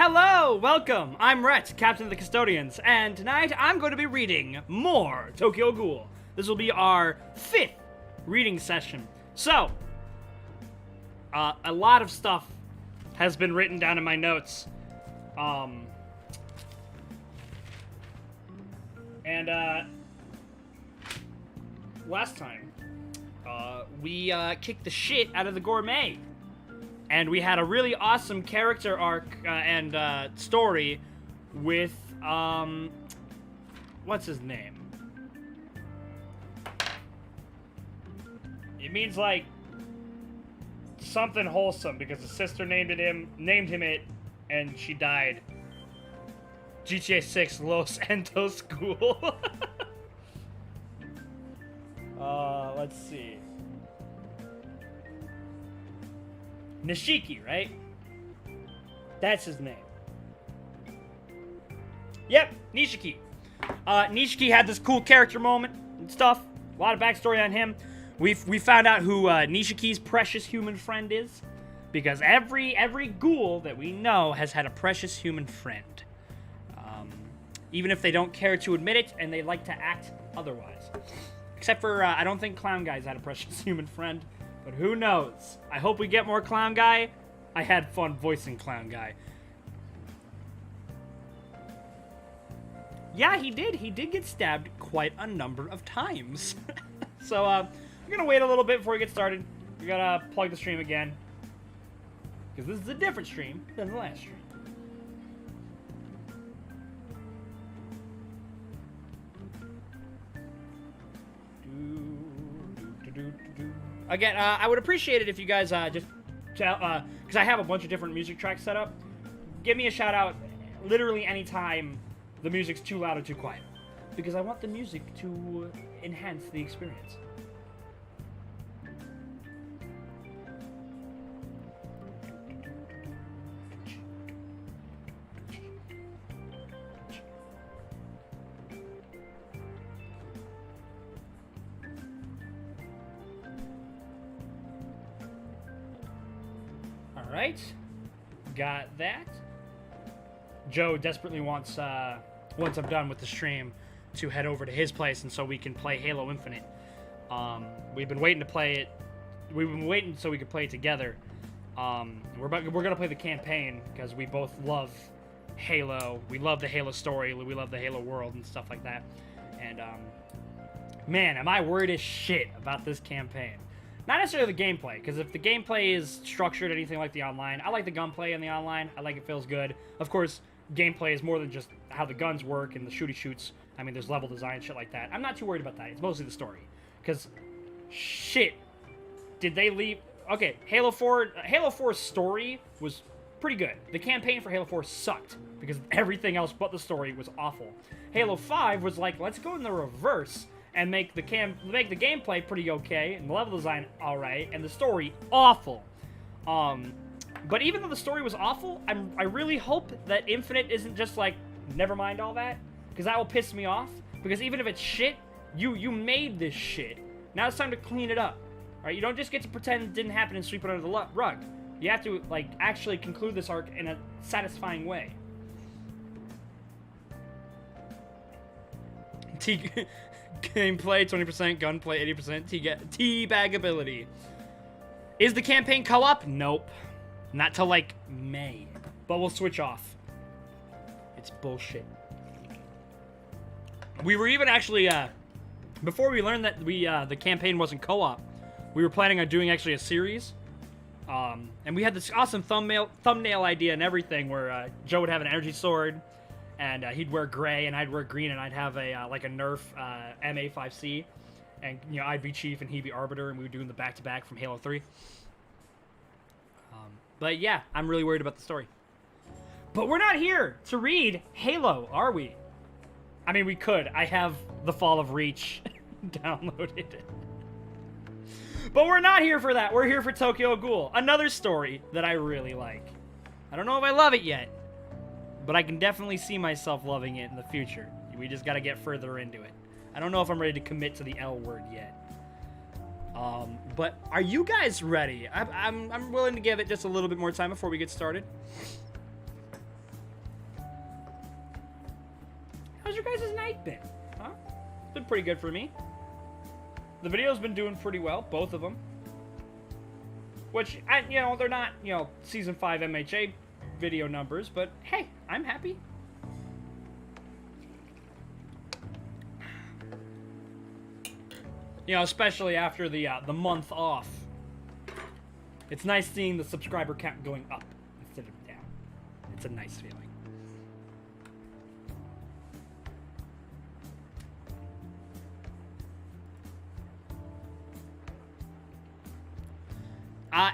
Hello, welcome. I'm Rhett, Captain of the Custodians, and tonight I'm going to be reading more Tokyo Ghoul. This will be our 5th reading session. So, a lot of stuff has been written down in my notes. Last time, we kicked the shit out of the gourmet. And we had a really awesome character arc and story with, what's his name? It means, like, something wholesome, because his sister named him it, and she died. GTA 6 Los Entos Ghoul. Let's see. Nishiki, right? That's his name. Yep, Nishiki. Nishiki had this cool character moment and stuff. A lot of backstory on him. We found out who Nishiki's precious human friend is, because every ghoul that we know has had a precious human friend. Even if they don't care to admit it and they like to act otherwise. Except for, I don't think Clown Guy's had a precious human friend. But who knows? I hope we get more Clown Guy. I had fun voicing Clown Guy. Yeah, he did. He did get stabbed quite a number of times. So, we're gonna wait a little bit before we get started. We gotta plug the stream again. Because this is a different stream than the last stream. Again, I would appreciate it if you guys just, because I have a bunch of different music tracks set up, give me a shout out literally anytime the music's too loud or too quiet, because I want the music to enhance the experience. Alright, got that. Joe desperately wants, once I'm done with the stream, to head over to his place and so we can play Halo Infinite. We've been waiting to play it. We've been waiting so we could play it together. We're gonna play the campaign because we both love Halo. We love the Halo story. We love the Halo world and stuff like that. And man, am I worried as shit about this campaign. Not necessarily the gameplay, because if the gameplay is structured anything like the online, I like the gunplay in the online. I like it feels good. Of course, gameplay is more than just how the guns work and the shooty shoots. I mean, there's level design, shit like that. I'm not too worried about that. It's mostly the story. Because, shit, did they leave... Okay, Halo 4's story was pretty good. The campaign for Halo 4 sucked, because everything else but the story was awful. Halo 5 was like, let's go in the reverse and make the gameplay pretty okay, and the level design alright, and the story awful. But even though the story was awful, I really hope that Infinite isn't just like, never mind all that, because that will piss me off. Because even if it's shit, you made this shit. Now it's time to clean it up. Alright, you don't just get to pretend it didn't happen and sweep it under the rug. You have to, like, actually conclude this arc in a satisfying way. Gameplay 20%, gunplay 80%, teabagability. Is the campaign co-op? Nope. Not till like May. But we'll switch off. It's bullshit. We were even actually, before we learned that the campaign wasn't co-op, we were planning on doing actually a series. And we had this awesome thumbnail idea and everything where Joe would have an energy sword. And he'd wear gray, and I'd wear green, and I'd have a like a Nerf MA5C, and you know I'd be Chief and he'd be Arbiter, and we were doing the back-to-back from Halo 3. But yeah, I'm really worried about the story. But we're not here to read Halo, are we? I mean, we could. I have The Fall of Reach downloaded. But we're not here for that. We're here for Tokyo Ghoul, another story that I really like. I don't know if I love it yet, but I can definitely see myself loving it in the future. We just gotta get further into it. I don't know if I'm ready to commit to the L word yet. But are you guys ready? I'm willing to give it just a little bit more time before we get started. your guys' night been? Huh? It's been pretty good for me. The video's been doing pretty well, both of them. Which, you know, they're not, you know, Season 5 MHA video numbers, but hey, I'm happy. You know, especially after the month off. It's nice seeing the subscriber count going up instead of down. It's a nice feeling.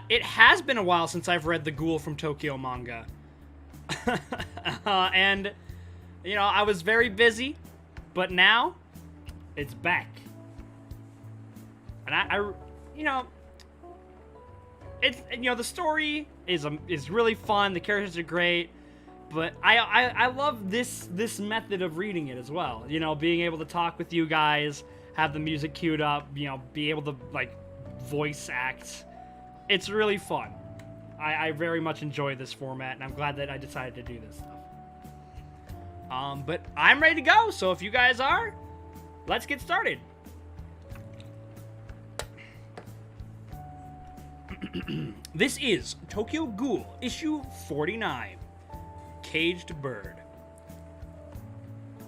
It has been a while since I've read the Ghoul from Tokyo manga. And, you know, I was very busy, but now it's back. And I you know, it's, you know, the story is really fun. The characters are great, but I love this method of reading it as well. You know, being able to talk with you guys, have the music queued up, you know, be able to like voice act. It's really fun. I very much enjoy this format, and I'm glad that I decided to do this stuff. But I'm ready to go, so if you guys are, let's get started. This is Tokyo Ghoul, issue 49, Caged Bird.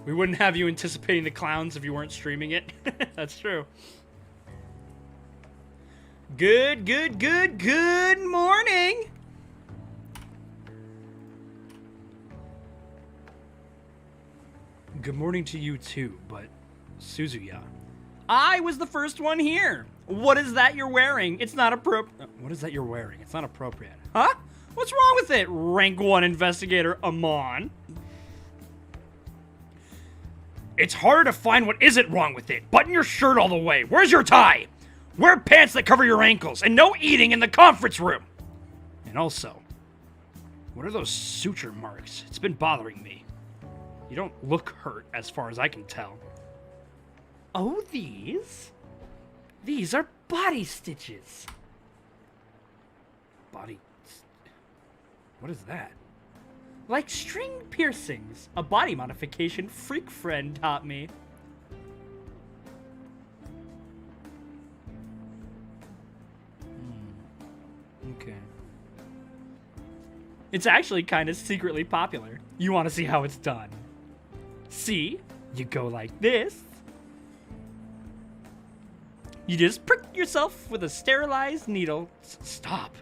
We wouldn't have you anticipating the clowns if you weren't streaming it. That's true. Good morning! Good morning to you too, but Suzuya. I was the first one here! What is that you're wearing? It's not appropriate. What is that you're wearing? It's not appropriate. Huh? What's wrong with it, Rank 1 Investigator Amon? It's hard to find what isn't wrong with it. Button your shirt all the way. Where's your tie? Wear pants that cover your ankles, and no eating in the conference room! And also, what are those suture marks? It's been bothering me. You don't look hurt, as far as I can tell. Oh, these? These are body stitches. Body... What is that? Like string piercings. A body modification freak friend taught me. Okay. It's actually kind of secretly popular. You want to see how it's done? See? You go like this. You just prick yourself with a sterilized needle. Stop.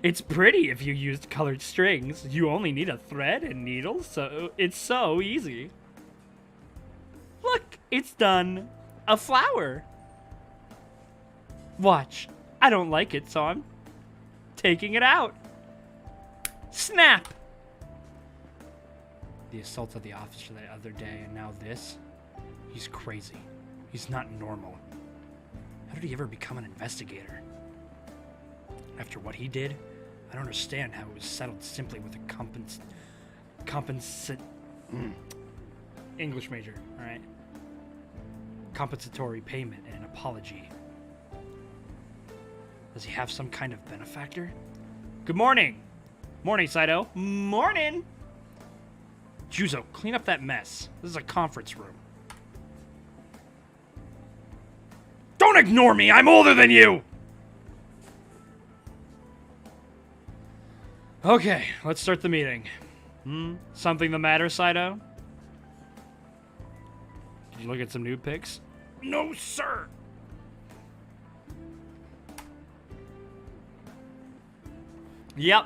It's pretty if you used colored strings. You only need a thread and needle, so it's so easy. Look, it's done. A flower. Watch. I don't like it, so I'm taking it out. Snap! The assault at the office the other day, and now this? He's crazy. He's not normal. How did he ever become an investigator? After what he did, I don't understand how it was settled simply with a English major, alright? Compensatory payment and an apology. Does he have some kind of benefactor? Good morning! Morning, Saito. Morning! Juzo, clean up that mess. This is a conference room. Don't ignore me! I'm older than you! Okay, let's start the meeting. Something the matter, Saito? Did you look at some nude pics? No, sir! Yep.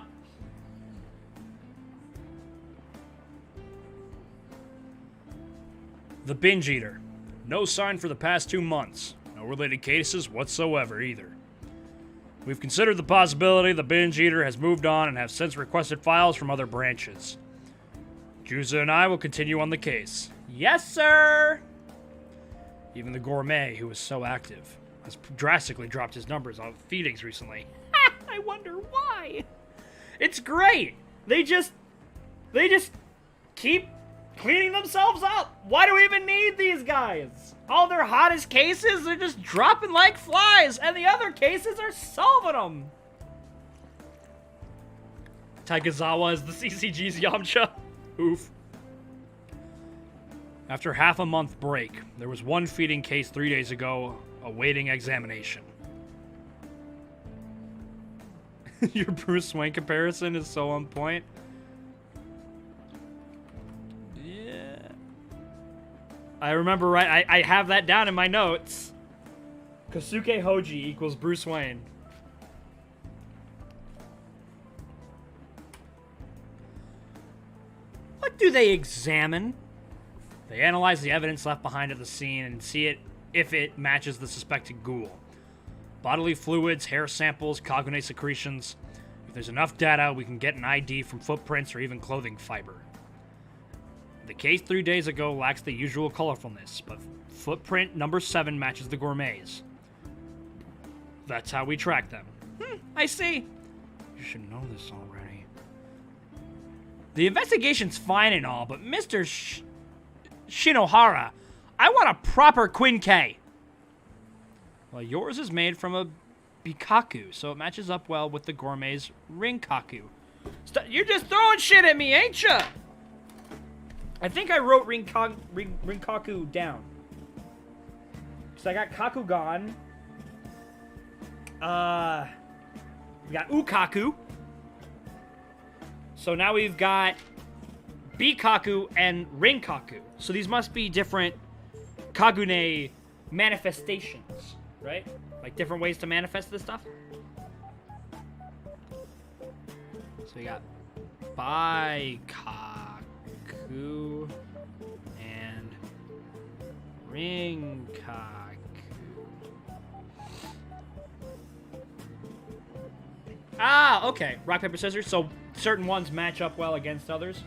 The binge eater. No sign for the past 2 months. No related cases whatsoever either. We've considered the possibility the binge eater has moved on and have since requested files from other branches. Juza and I will continue on the case. Yes, sir! Even the gourmet, who was so active, has drastically dropped his numbers on feedings recently. I wonder why. It's great. They just keep cleaning themselves up. Why do we even need these guys? All their hottest cases are just dropping like flies, and the other cases are solving them. Taigazawa is the CCG's Yamcha. Oof. After half a month break, there was one feeding case 3 days ago awaiting examination. Your Bruce Wayne comparison is so on point. Yeah. I remember right. I have that down in my notes. Kosuke Hoji equals Bruce Wayne. What do they examine? They analyze the evidence left behind at the scene and see if it matches the suspected ghoul. Bodily fluids, hair samples, cognate secretions. If there's enough data, we can get an ID from footprints or even clothing fiber. The case 3 days ago lacks the usual colorfulness, but footprint number 7 matches the gourmet's. That's how we track them. I see. You should know this already. The investigation's fine and all, but Mr. Shinohara, I want a proper Quinque. Well, yours is made from a bikaku, so it matches up well with the gourmet's rinkaku. You're just throwing shit at me, ain't ya? I think I wrote rinkaku down. So I got kakugan. We got ukaku. So now we've got bikaku and rinkaku. So these must be different kagune manifestations, right? Like different ways to manifest this stuff. So we got baikaku and rinkaku. Ah, okay. Rock, paper, scissors. So certain ones match up well against others,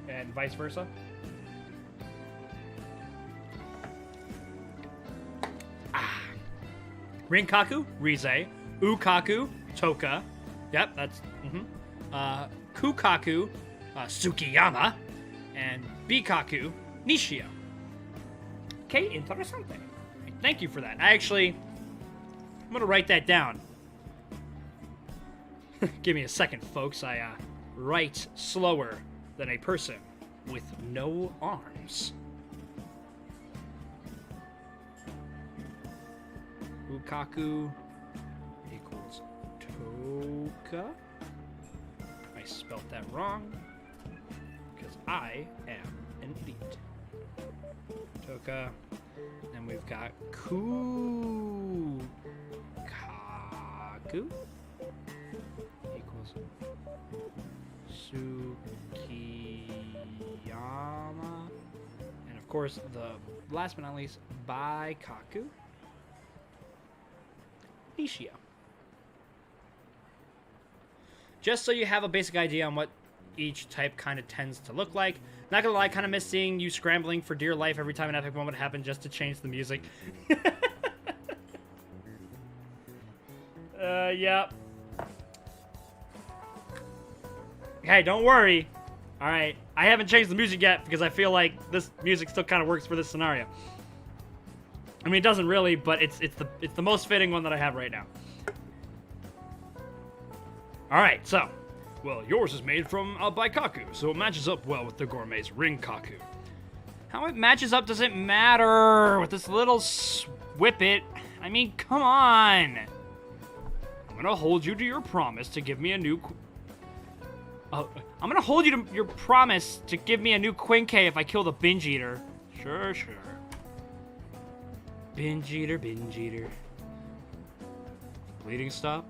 and vice versa. Ah. Rinkaku, Rize. Ukaku, Toka. Yep, that's... Kukaku, Tsukiyama. And Bikaku, Nishio. Okay, interesante. Thank you for that. I'm going to write that down. Give me a second, folks. I write slower than a person with no arms. Ukaku equals Toka. I spelled that wrong because I am an idiot. Toka. And we've got Kukaku. Equals Tsukiyama. And of course, the last but not least, Baikaku. Nishio. Just so you have a basic idea on what each type kind of tends to look like. Not gonna lie, kind of miss seeing you scrambling for dear life every time an epic moment happened just to change the music. Yep. Hey, don't worry. Alright, I haven't changed the music yet because I feel like this music still kind of works for this scenario. I mean, it doesn't really, but it's the most fitting one that I have right now. Alright, so, well, yours is made from a baikaku, so it matches up well with the gourmet's rinkaku. How it matches up doesn't matter with this little whippet. I mean, come on. I'm gonna hold you to your promise to give me a new... I'm gonna hold you to your promise to give me a new Quinque if I kill the binge eater. Sure, sure. Binge eater, binge eater. Bleeding stop?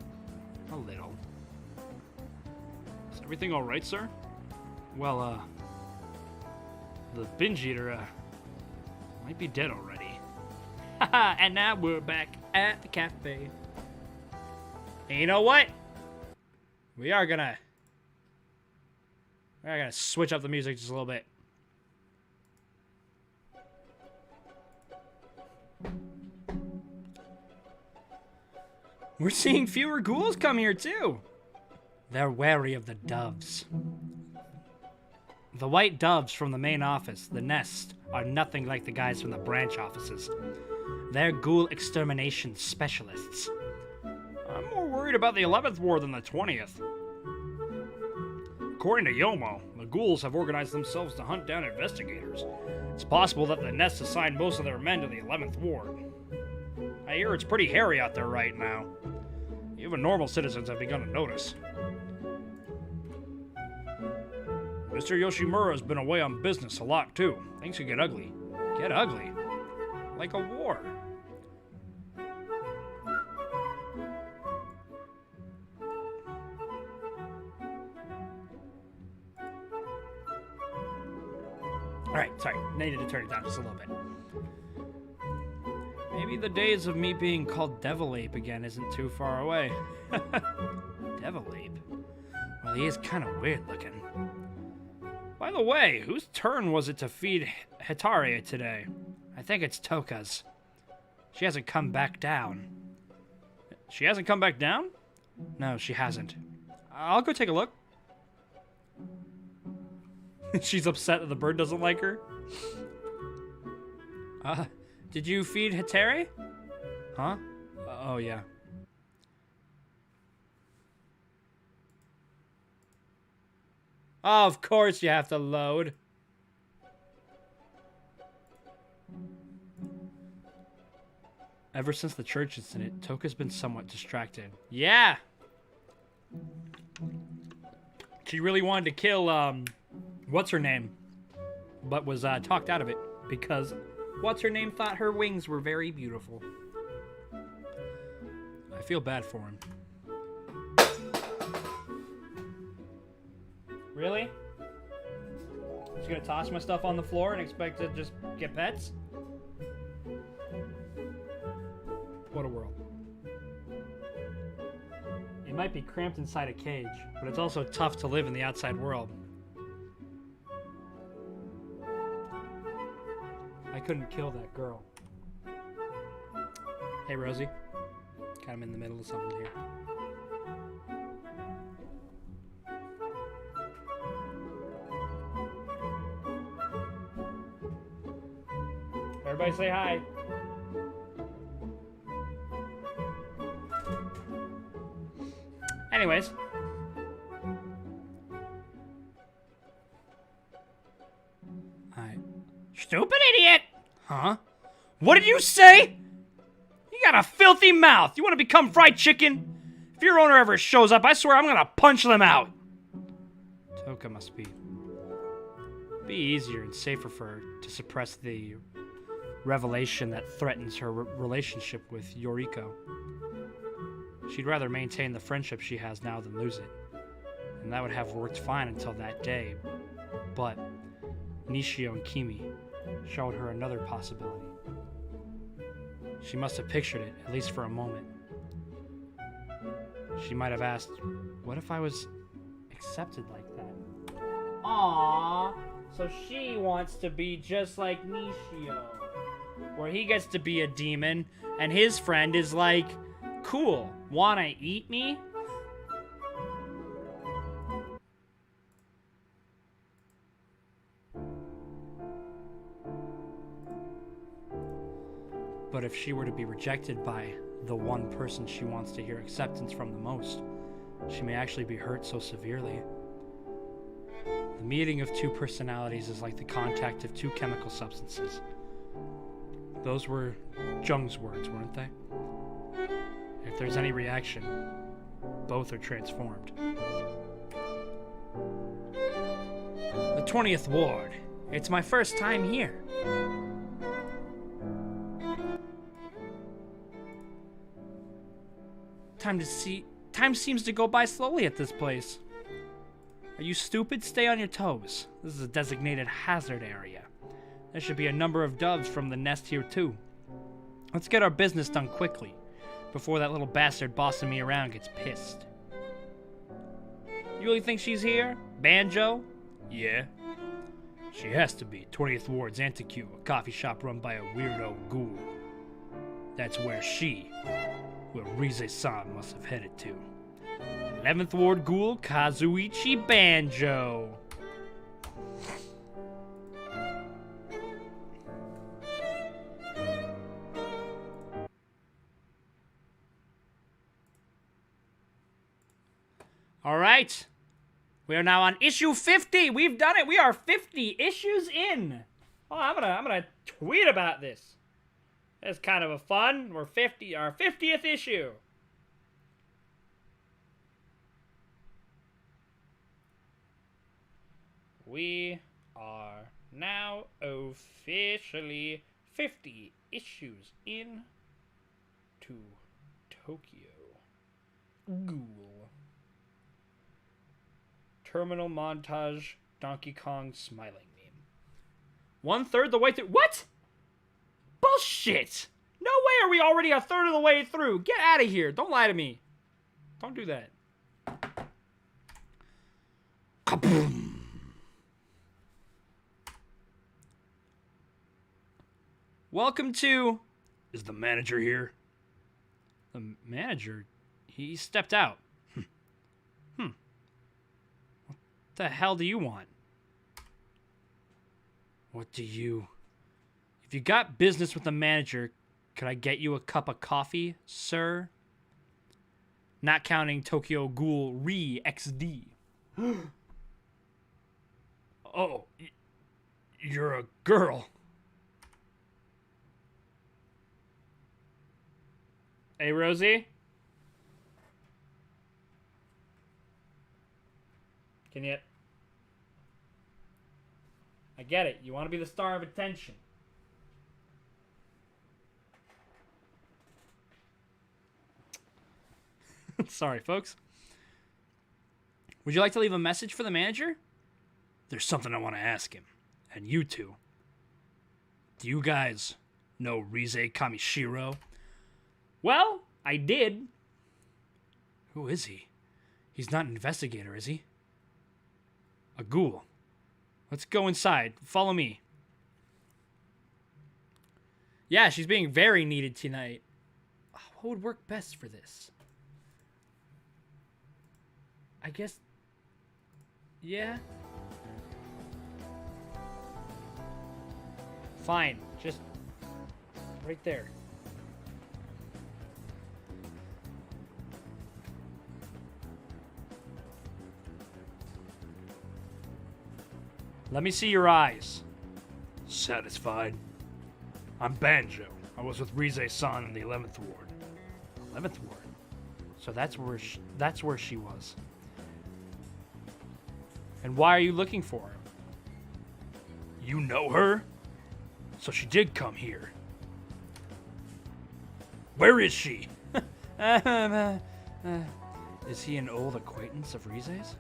A little. Is everything alright, sir? Well, the binge eater, might be dead already. Haha, and now we're back at the cafe. And you know what? We are gonna switch up the music just a little bit. We're seeing fewer ghouls come here, too. They're wary of the doves. The white doves from the main office, the nest, are nothing like the guys from the branch offices. They're ghoul extermination specialists. I'm more worried about the 11th ward than the 20th. According to Yomo, the ghouls have organized themselves to hunt down investigators. It's possible that the Nest assigned most of their men to the 11th Ward. I hear it's pretty hairy out there right now. Even normal citizens have begun to notice. Mr. Yoshimura has been away on business a lot, too. Things could get ugly. Get ugly? Like a war. Alright, sorry. Needed to turn it down just a little bit. Maybe the days of me being called Devil Ape again isn't too far away. Devil Ape? Well, he is kind of weird looking. By the way, whose turn was it to feed Hitaria today? I think it's Toka's. She hasn't come back down. She hasn't come back down? No, she hasn't. I'll go take a look. She's upset that the bird doesn't like her. Did you feed Hitari? Huh? Oh, yeah. Oh, of course you have to load. Ever since the church incident, Toka's been somewhat distracted. Yeah! She really wanted to kill, what's-her-name? But was, talked out of it, because what's-her-name thought her wings were very beautiful. I feel bad for him. Really? Just gonna toss my stuff on the floor and expect to just get pets? What a world. It might be cramped inside a cage, but it's also tough to live in the outside world. I couldn't kill that girl. Hey, Rosie. Kind of in the middle of something here. Everybody say hi. Anyways. Stupid idiot! Huh? What did you say? You got a filthy mouth. You want to become fried chicken? If your owner ever shows up, I swear I'm gonna punch them out. Toka must be easier and safer for her to suppress the revelation that threatens her relationship with Yoriko. She'd rather maintain the friendship she has now than lose it. And that would have worked fine until that day. But Nishio and Kimi showed her another possibility. She must have pictured it, at least for a moment. She might have asked, what if I was accepted like that? Aww, so she wants to be just like Nishio, where he gets to be a demon, and his friend is like, cool, wanna eat me? But if she were to be rejected by the one person she wants to hear acceptance from the most, she may actually be hurt so severely. The meeting of two personalities is like the contact of two chemical substances. Those were Jung's words, weren't they? If there's any reaction, both are transformed. The 20th Ward. It's my first time here. Time seems to go by slowly at this place. Are you stupid? Stay on your toes. This is a designated hazard area. There should be a number of doves from the nest here too. Let's get our business done quickly, before that little bastard bossing me around gets pissed. You really think she's here? Banjo? Yeah. She has to be. 20th Ward's Antiq, a coffee shop run by a weirdo ghoul. That's where Rize-san must have headed to. 11th Ward Ghoul, Kazuichi Banjo. All right. We are now on issue 50. We've done it. We are 50 issues in. Oh, I'm gonna tweet about this. It's kind of a fun. We're our 50th issue. We are now officially 50 issues in to Tokyo. Ghoul. Terminal montage. Donkey Kong smiling meme. 1/3 the way through. What? Bullshit! No way are we already a third of the way through. Get out of here. Don't lie to me. Don't do that. Kaboom! Welcome to... Is the manager here? The manager? He stepped out. What the hell do you want? What do you... If you got business with the manager, could I get you a cup of coffee, sir? Not counting Tokyo Ghoul Re XD. Oh, you're a girl. Hey, Rosie? Can you... I get it. You want to be the star of attention. Sorry, folks. Would you like to leave a message for the manager? There's something I want to ask him. And you two. Do you guys know Rize Kamishiro? Well, I did. Who is he? He's not an investigator, is he? A ghoul. Let's go inside. Follow me. Yeah, she's being very needed tonight. What would work best for this? I guess... Yeah? Fine. Just... right there. Let me see your eyes. Satisfied? I'm Banjo. I was with Rize-san in the 11th Ward. 11th Ward? So that's where she was. And why are you looking for her? You know her? So she did come here. Where is she? Is he an old acquaintance of Rize's?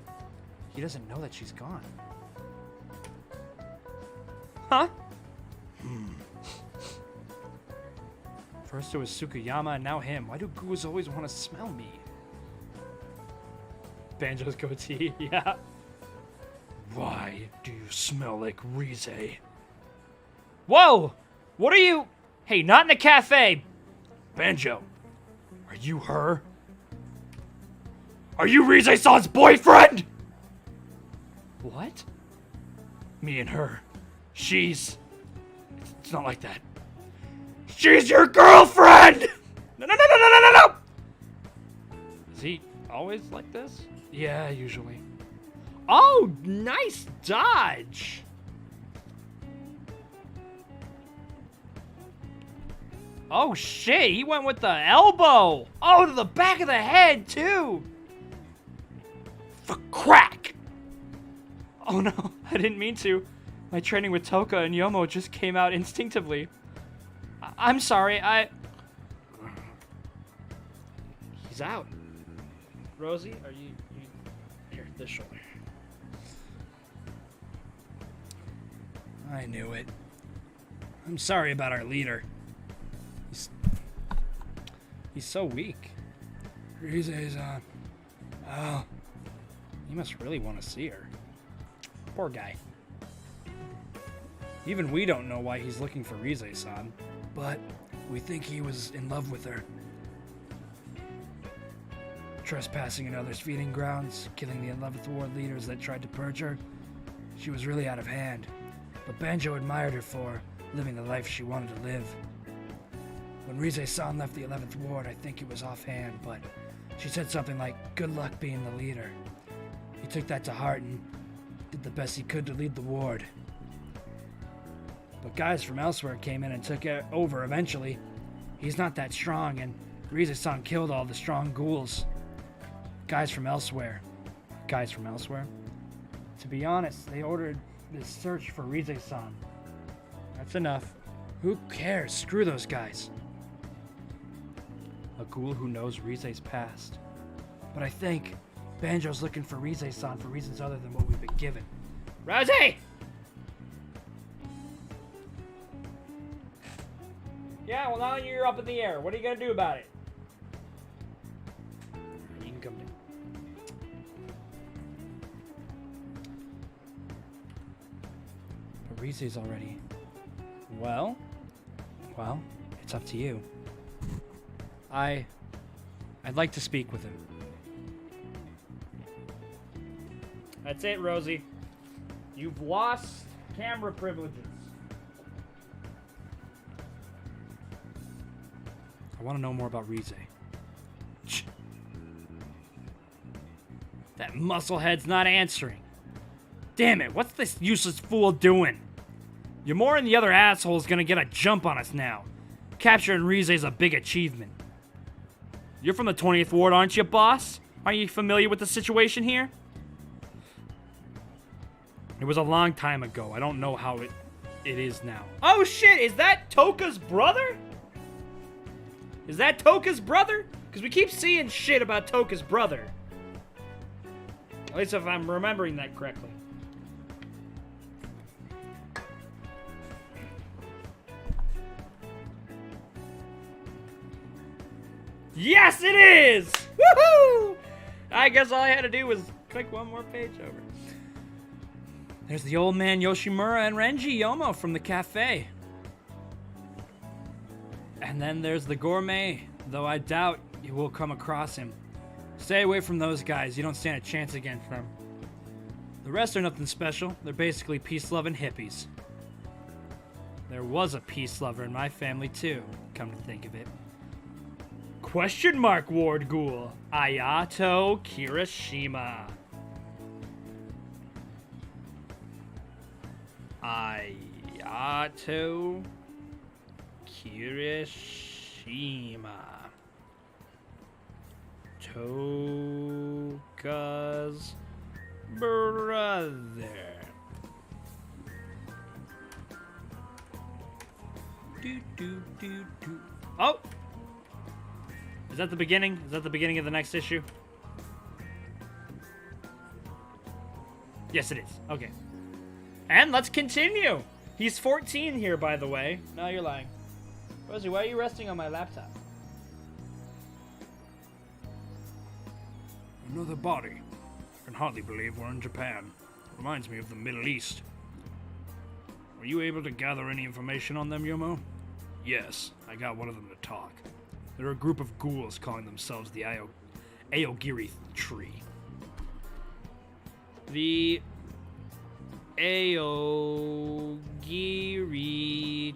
He doesn't know that she's gone. Huh? First it was Tsukuyama and now him. Why do ghouls always want to smell me? Banjo's goatee, yeah. Why do you smell like Rize? Whoa! What are you? Hey, not in the cafe! Banjo, are you her? Are you Rize-san's boyfriend? What? Me and her. She's... It's not like that. She's your girlfriend! No, no, no, no, no, no, no! Is he always like this? Yeah, usually. Oh, nice dodge! Oh, shit, he went with the elbow! Oh, to the back of the head, too! For crack! Oh, no, I didn't mean to. My training with Toka and Yomo just came out instinctively. I'm sorry, He's out. Rosie, are you... Here, this shoulder. I knew it. I'm sorry about our leader. He's so weak. Rize's on. Oh. He must really want to see her. Poor guy. Even we don't know why he's looking for Rize-san. But we think he was in love with her. Trespassing in others' feeding grounds, killing the 11th Ward leaders that tried to purge her. She was really out of hand. But Banjo admired her for living the life she wanted to live. When Rize-san left the 11th Ward, I think it was offhand, but she said something like, "Good luck being the leader." He took that to heart and did the best he could to lead the ward. But guys from elsewhere came in and took it over eventually. He's not that strong, and Rize-san killed all the strong ghouls. Guys from elsewhere. Guys from elsewhere? To be honest, they ordered this search for Rize-san. That's enough. Who cares? Screw those guys. A ghoul who knows Rize's past. But I think Banjo's looking for Rize-san for reasons other than what we've been given. Rosie! Yeah, well now you're up in the air. What are you gonna do about it? You can come down. But Rize's already... Well, it's up to you. I'd like to speak with him. That's it, Rosie. You've lost camera privileges. I want to know more about Rize. That musclehead's not answering. Damn it, what's this useless fool doing? Yamura and the other asshole's gonna get a jump on us now. Capturing Rize's a big achievement. You're from the 20th Ward, aren't you, boss? Aren't you familiar with the situation here? It was a long time ago. I don't know how it is now. Oh shit, is that Toka's brother? Is that Toka's brother? Because we keep seeing shit about Toka's brother. At least if I'm remembering that correctly. Yes, it is! Woohoo! I guess all I had to do was click one more page over. There's the old man Yoshimura and Renji Yomo from the cafe. And then there's the gourmet, though I doubt you will come across him. Stay away from those guys, you don't stand a chance against them. The rest are nothing special, they're basically peace-loving hippies. There was a peace lover in my family too, come to think of it. Question mark, Ward Ghoul. Ayato Kirishima. Ayato Kirishima. Toka's brother. Oh! Is that the beginning? Is that the beginning of the next issue? Yes, it is. Okay. And let's continue. He's 14 here, by the way. No, you're lying. Rosie, why are you resting on my laptop? Another body. I can hardly believe we're in Japan. Reminds me of the Middle East. Were you able to gather any information on them, Yomo? Yes, I got one of them to talk. They're a group of ghouls calling themselves the Aogiri Tree. The Aogiri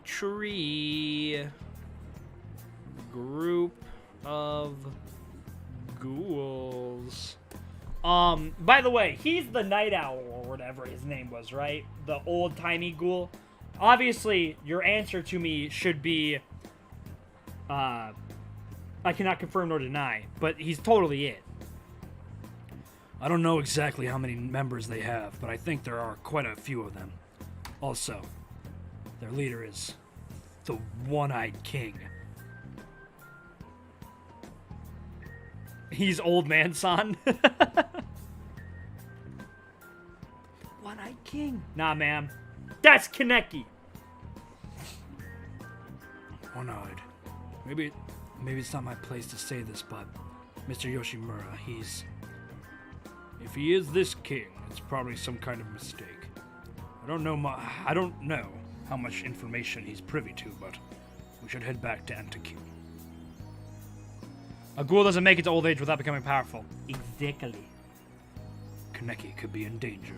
Tree group of ghouls. By the way, he's the Night Owl or whatever his name was, right? The old-timey ghoul. Obviously, your answer to me should be, I cannot confirm nor deny, but he's totally it. I don't know exactly how many members they have, but I think there are quite a few of them. Also, their leader is the One-Eyed King. He's Old Man San. One-Eyed King. Nah, ma'am. That's Kaneki. One-Eyed. Maybe it's not my place to say this, but Mr. Yoshimura, if he is this king, it's probably some kind of mistake. I don't know how much information he's privy to, but we should head back to Antikyou. A ghoul doesn't make it to old age without becoming powerful. Exactly. Kaneki could be in danger.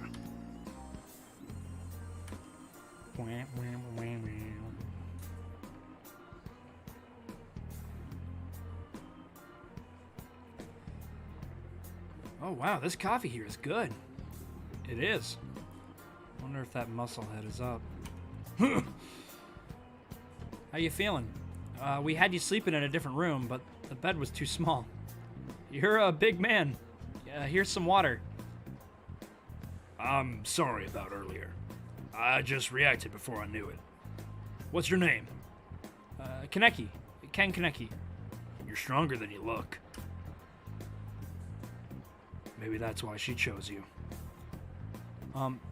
Oh wow, this coffee here is good. It is. Wonder if that musclehead is up. How you feeling? We had you sleeping in a different room, but the bed was too small. You're a big man. Here's some water. I'm sorry about earlier. I just reacted before I knew it. What's your name? Kaneki. Ken Kaneki. You're stronger than you look. Maybe that's why she chose you.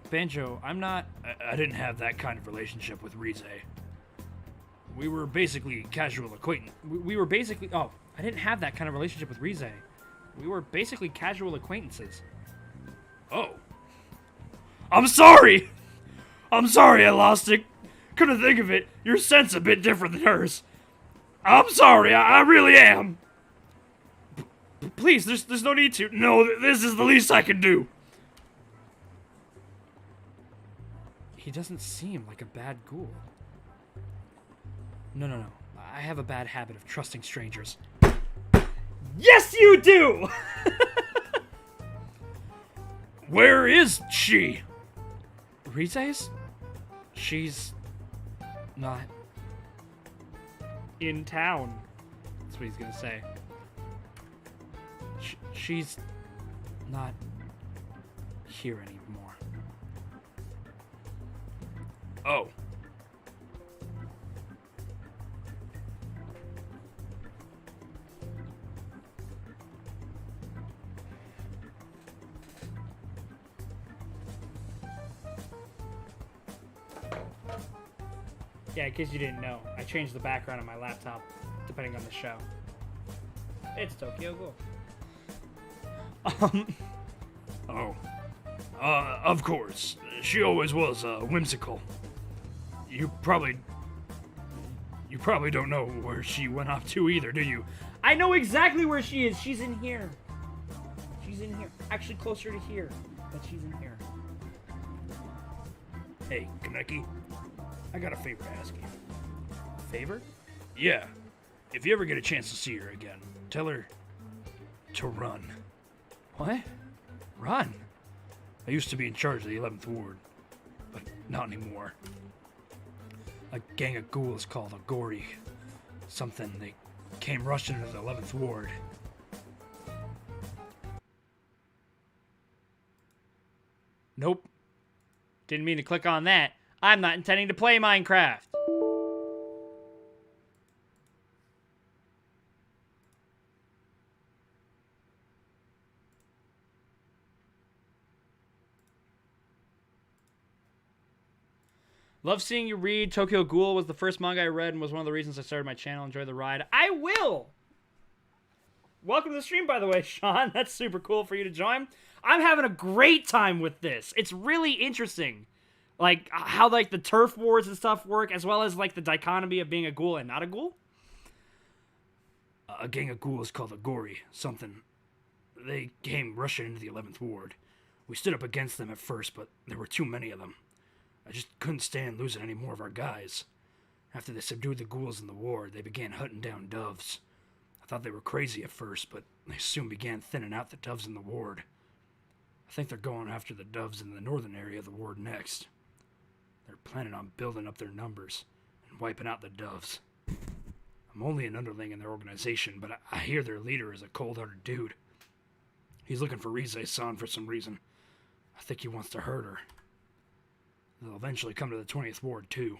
Banjo, I'm not... I didn't have that kind of relationship with Rize. We were basically casual acquaintance. We were basically... Oh, I didn't have that kind of relationship with Rize. We were basically casual acquaintances. Oh. I'm sorry! I'm sorry I lost it. Couldn't think of it. Your scent's a bit different than hers. I'm sorry, I really am. Please, there's no need to. No, this is the least I can do. He doesn't seem like a bad ghoul. No. I have a bad habit of trusting strangers. Yes, you do! Where is she? Rize's? She's not in town. That's what he's gonna say. She's not here anymore. Oh. Yeah, in case you didn't know, I changed the background on my laptop depending on the show. It's Tokyo Ghoul. Oh. Of course. She always was, whimsical. You probably don't know where she went off to either, do you? I know exactly where she is. She's in here. She's in here. Actually, closer to here, but she's in here. Hey, Kaneki. I got a favor to ask you. Favor? Yeah. If you ever get a chance to see her again, tell her to run. What? Run? I used to be in charge of the 11th Ward, but not anymore. A gang of ghouls called Aogiri something. They came rushing into the 11th Ward. Nope. Didn't mean to click on that. I'm not intending to play Minecraft. Love seeing you read. Tokyo Ghoul was the first manga I read and was one of the reasons I started my channel. Enjoy the ride. I will! Welcome to the stream, by the way, Sean. That's super cool for you to join. I'm having a great time with this. It's really interesting. Like, how, like, the turf wars and stuff work, as well as, like, the dichotomy of being a ghoul and not a ghoul. A gang of ghouls called Aogiri something. They came rushing into the 11th Ward. We stood up against them at first, but there were too many of them. I just couldn't stand losing any more of our guys. After they subdued the ghouls in the ward, they began hunting down doves. I thought they were crazy at first, but they soon began thinning out the doves in the ward. I think they're going after the doves in the northern area of the ward next. They're planning on building up their numbers and wiping out the doves. I'm only an underling in their organization, but I hear their leader is a cold-hearted dude. He's looking for Rize-san for some reason. I think he wants to hurt her. They'll eventually come to the 20th Ward, too.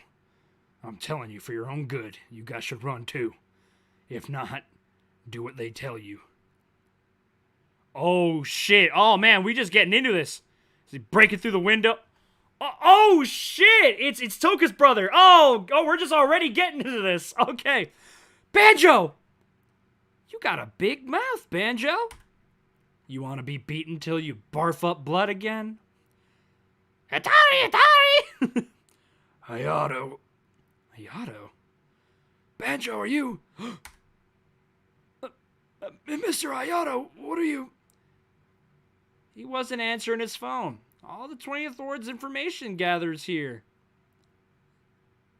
I'm telling you, for your own good, you guys should run, too. If not, do what they tell you. Oh, shit. Oh, man, we just getting into this. Is he breaking through the window? Oh, shit. It's Toka's brother. Oh, we're just already getting into this. Okay. Banjo! You got a big mouth, Banjo. You want to be beaten till you barf up blood again? Atari! Hayato. Banjo, are you... Mr. Hayato, what are you... He wasn't answering his phone. All the 20th Ward's information gathers here.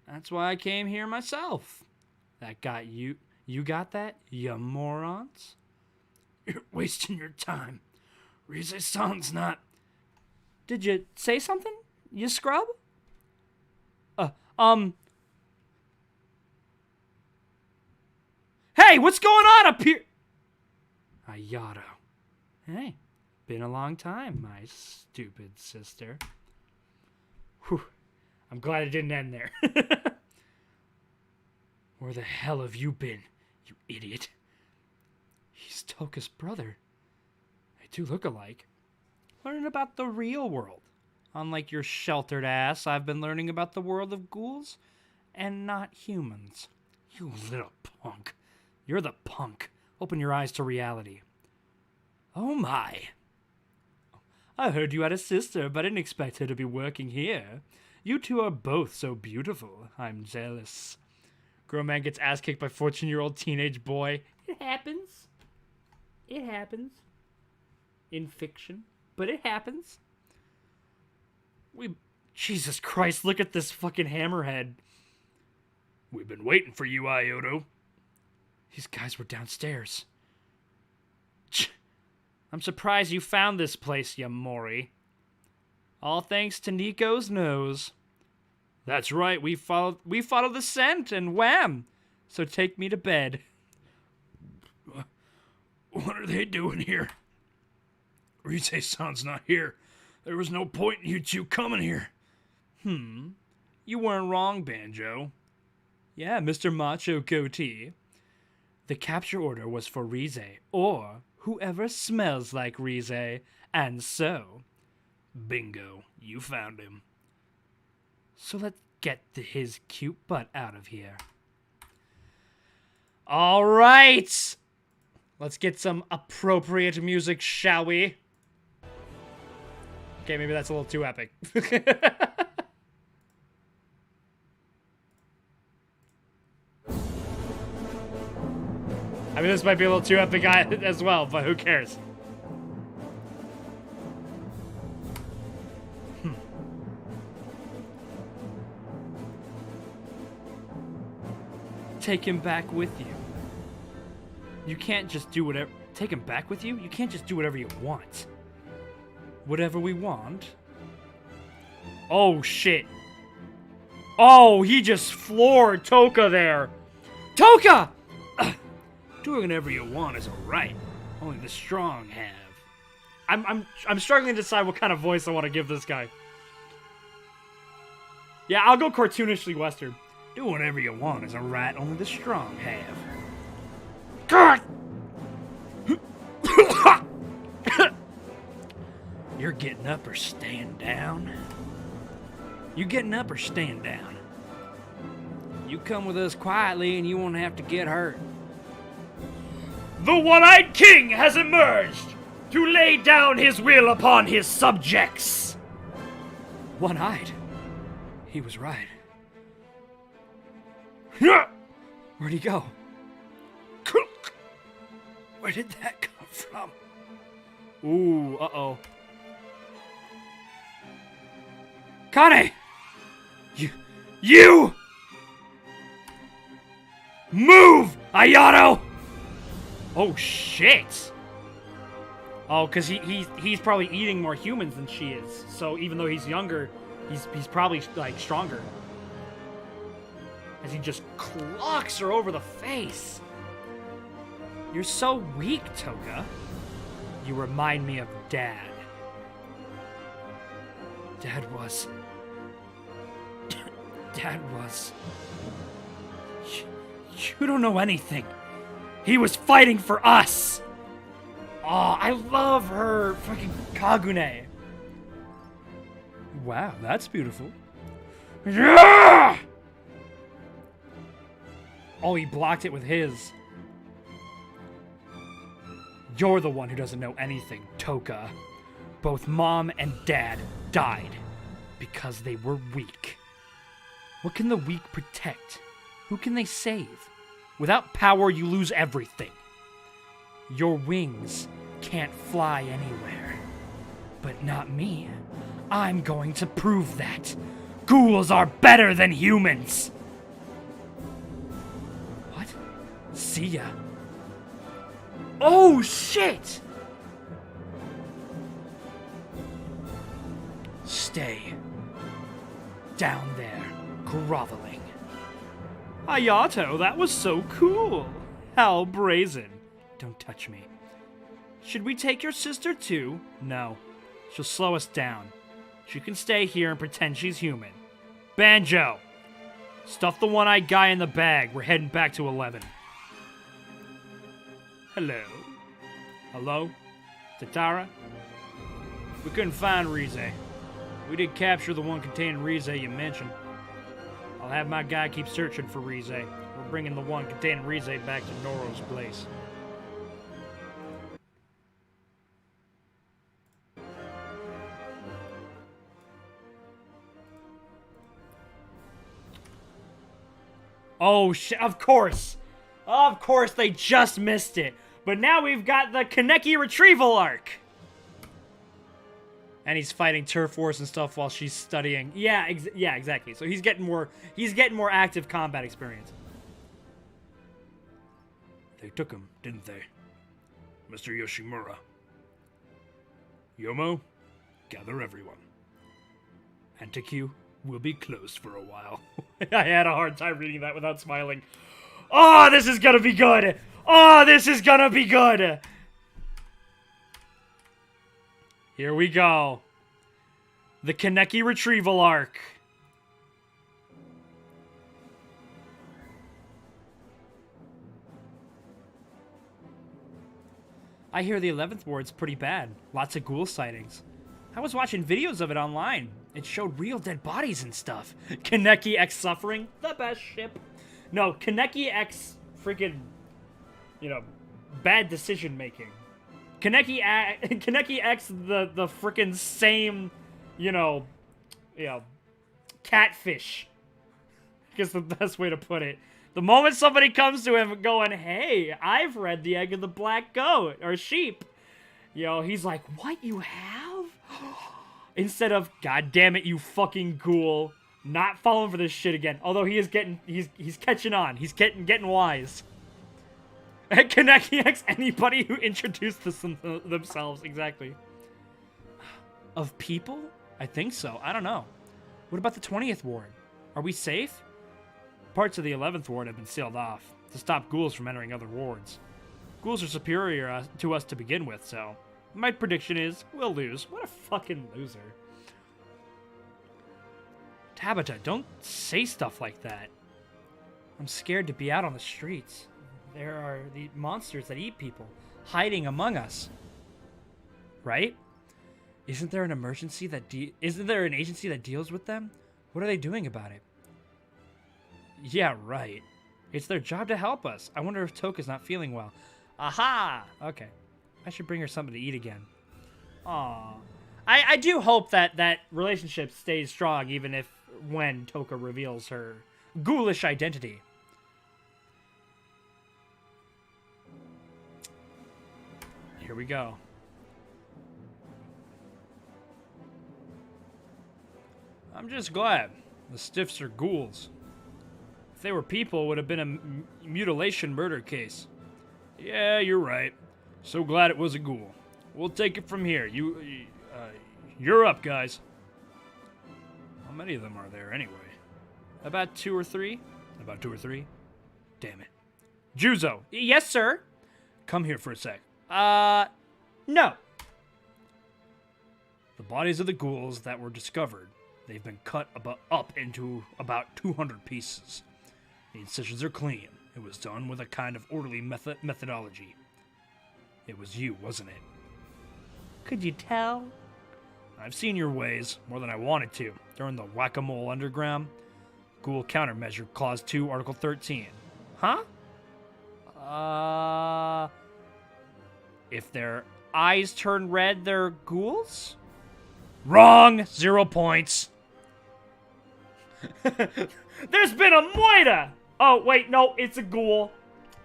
That's why I came here myself. That got you... You got that, you morons? You're wasting your time. Rize-san's not... Did you say something, you scrub? Hey, what's going on up here? Ayato. Hey, been a long time, my stupid sister. Whew. I'm glad it didn't end there. Where the hell have you been, you idiot? He's Toka's brother. They do look alike. Learning about the real world. Unlike your sheltered ass, I've been learning about the world of ghouls and not humans. You little punk. You're the punk. Open your eyes to reality. Oh my. I heard you had a sister, but I didn't expect her to be working here. You two are both so beautiful. I'm jealous. Grown man gets ass kicked by 14-year-old teenage boy. It happens. It happens. In fiction. But it happens. Jesus Christ, look at this fucking hammerhead. We've been waiting for you, Ioto. These guys were downstairs. I'm surprised you found this place, you Mori. All thanks to Nico's nose. That's right, we followed the scent, and wham! So take me to bed. What are they doing here? Rise-san's not here. There was no point in you two coming here. You weren't wrong, Banjo. Yeah, Mr. Macho Goatee. The capture order was for Rise, or whoever smells like Rise, and so... Bingo, you found him. So let's get his cute butt out of here. All right! Let's get some appropriate music, shall we? Okay, maybe that's a little too epic. I mean, this might be a little too epic as well, but who cares? Take him back with you. You can't just do whatever... Take him back with you? You can't just do whatever you want. Whatever we want? Oh, shit. Oh, he just floored Toka there. Toka! Doing whatever you want is a right. Only the strong have. I'm struggling to decide what kind of voice I want to give this guy. Yeah, I'll go cartoonishly Western. Do whatever you want is a right only the strong have. God! You're getting up or staying down? You getting up or staying down? You come with us quietly and you won't have to get hurt. The One-Eyed King has emerged to lay down his will upon his subjects. One-eyed? He was right. Where'd he go? Where did that come from? Ooh, uh-oh. Kane! You! Move, Ayato! Oh, shit! Oh, because he's probably eating more humans than she is. So even though he's younger, he's probably, like, stronger. As he just clocks her over the face. You're so weak, Toka. You remind me of Dad. Dad was... You don't know anything. He was fighting for us! Oh, I love her fucking Kagune. Wow, that's beautiful. Yeah! Oh, he blocked it with his. You're the one who doesn't know anything, Toka. Both Mom and Dad died because they were weak. What can the weak protect? Who can they save? Without power, you lose everything. Your wings can't fly anywhere. But not me. I'm going to prove that. Ghouls are better than humans! What? See ya. Oh, shit! Stay. Down there, groveling. Ayato, that was so cool. How brazen. Don't touch me. Should we take your sister too? No. She'll slow us down. She can stay here and pretend she's human. Banjo! Stuff the one-eyed guy in the bag. We're heading back to 11. Hello? Hello? Tatara? We couldn't find Rize. We did capture the one containing Rize you mentioned. I'll have my guy keep searching for Rize. We're bringing the one containing Rize back to Noro's place. Oh, shit, of course. Of course, they just missed it. But now we've got the Kaneki retrieval arc. And he's fighting turf wars and stuff while she's studying. Yeah, exactly. So he's getting more active combat experience. They took him, didn't they? Mr. Yoshimura. Yomo, gather everyone. Antikyu will be closed for a while. I had a hard time reading that without smiling. Oh, this is gonna be good! Oh, this is gonna be good! Here we go. The Kaneki retrieval arc. I hear the 11th ward's pretty bad. Lots of ghoul sightings. I was watching videos of it online. It showed real dead bodies and stuff. Kaneki X Suffering, the best ship. No, Kaneki X freaking, bad decision making. Kaneki X the freaking same, catfish. I guess the best way to put it. The moment somebody comes to him going, hey, I've read The Egg of the Black Goat, or Sheep, he's like, what, you have? Instead of, God damn it, you fucking ghoul, not falling for this shit again. Although he is he's catching on. He's getting wise. At Kaneki X, anybody who introduced themselves, exactly. Of people? I think so. I don't know. What about the 20th ward? Are we safe? Parts of the 11th ward have been sealed off to stop ghouls from entering other wards. Ghouls are superior to us to begin with, so my prediction is we'll lose. What a fucking loser. Tabata, don't say stuff like that. I'm scared to be out on the streets. There are the monsters that eat people, hiding among us. Right? Isn't there an agency that deals with them? What are they doing about it? Yeah, right. It's their job to help us. I wonder if Toka's not feeling well. Aha! Okay. I should bring her something to eat again. Aww. I do hope that relationship stays strong even if when Toka reveals her ghoulish identity. Here we go. I'm just glad the stiffs are ghouls. If they were people, it would have been a mutilation murder case. Yeah, you're right. So glad it was a ghoul. We'll take it from here. You're up, guys. How many of them are there anyway? About 2 or 3? About 2 or 3? Damn it. Juzo. Yes, sir. Come here for a sec. No. The bodies of the ghouls that were discovered, they've been cut up into about 200 pieces. The incisions are clean. It was done with a kind of orderly methodology. It was you, wasn't it? Could you tell? I've seen your ways, more than I wanted to, during the Whack-A-Mole Underground. Ghoul Countermeasure, Clause 2, Article 13. Huh? If their eyes turn red, they're ghouls? Wrong! 0 points. There's been a moida! Oh, wait, no, it's a ghoul.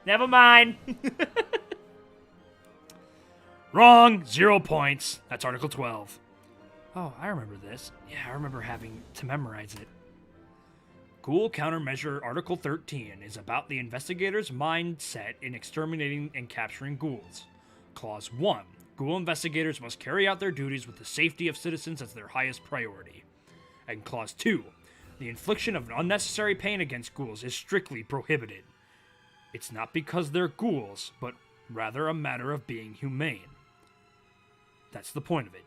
Never mind. Wrong! 0 points. That's Article 12. Oh, I remember this. Yeah, I remember having to memorize it. Ghoul Countermeasure Article 13 is about the investigator's mindset in exterminating and capturing ghouls. Clause 1. Ghoul investigators must carry out their duties with the safety of citizens as their highest priority. And Clause 2. The infliction of unnecessary pain against ghouls is strictly prohibited. It's not because they're ghouls, but rather a matter of being humane. That's the point of it.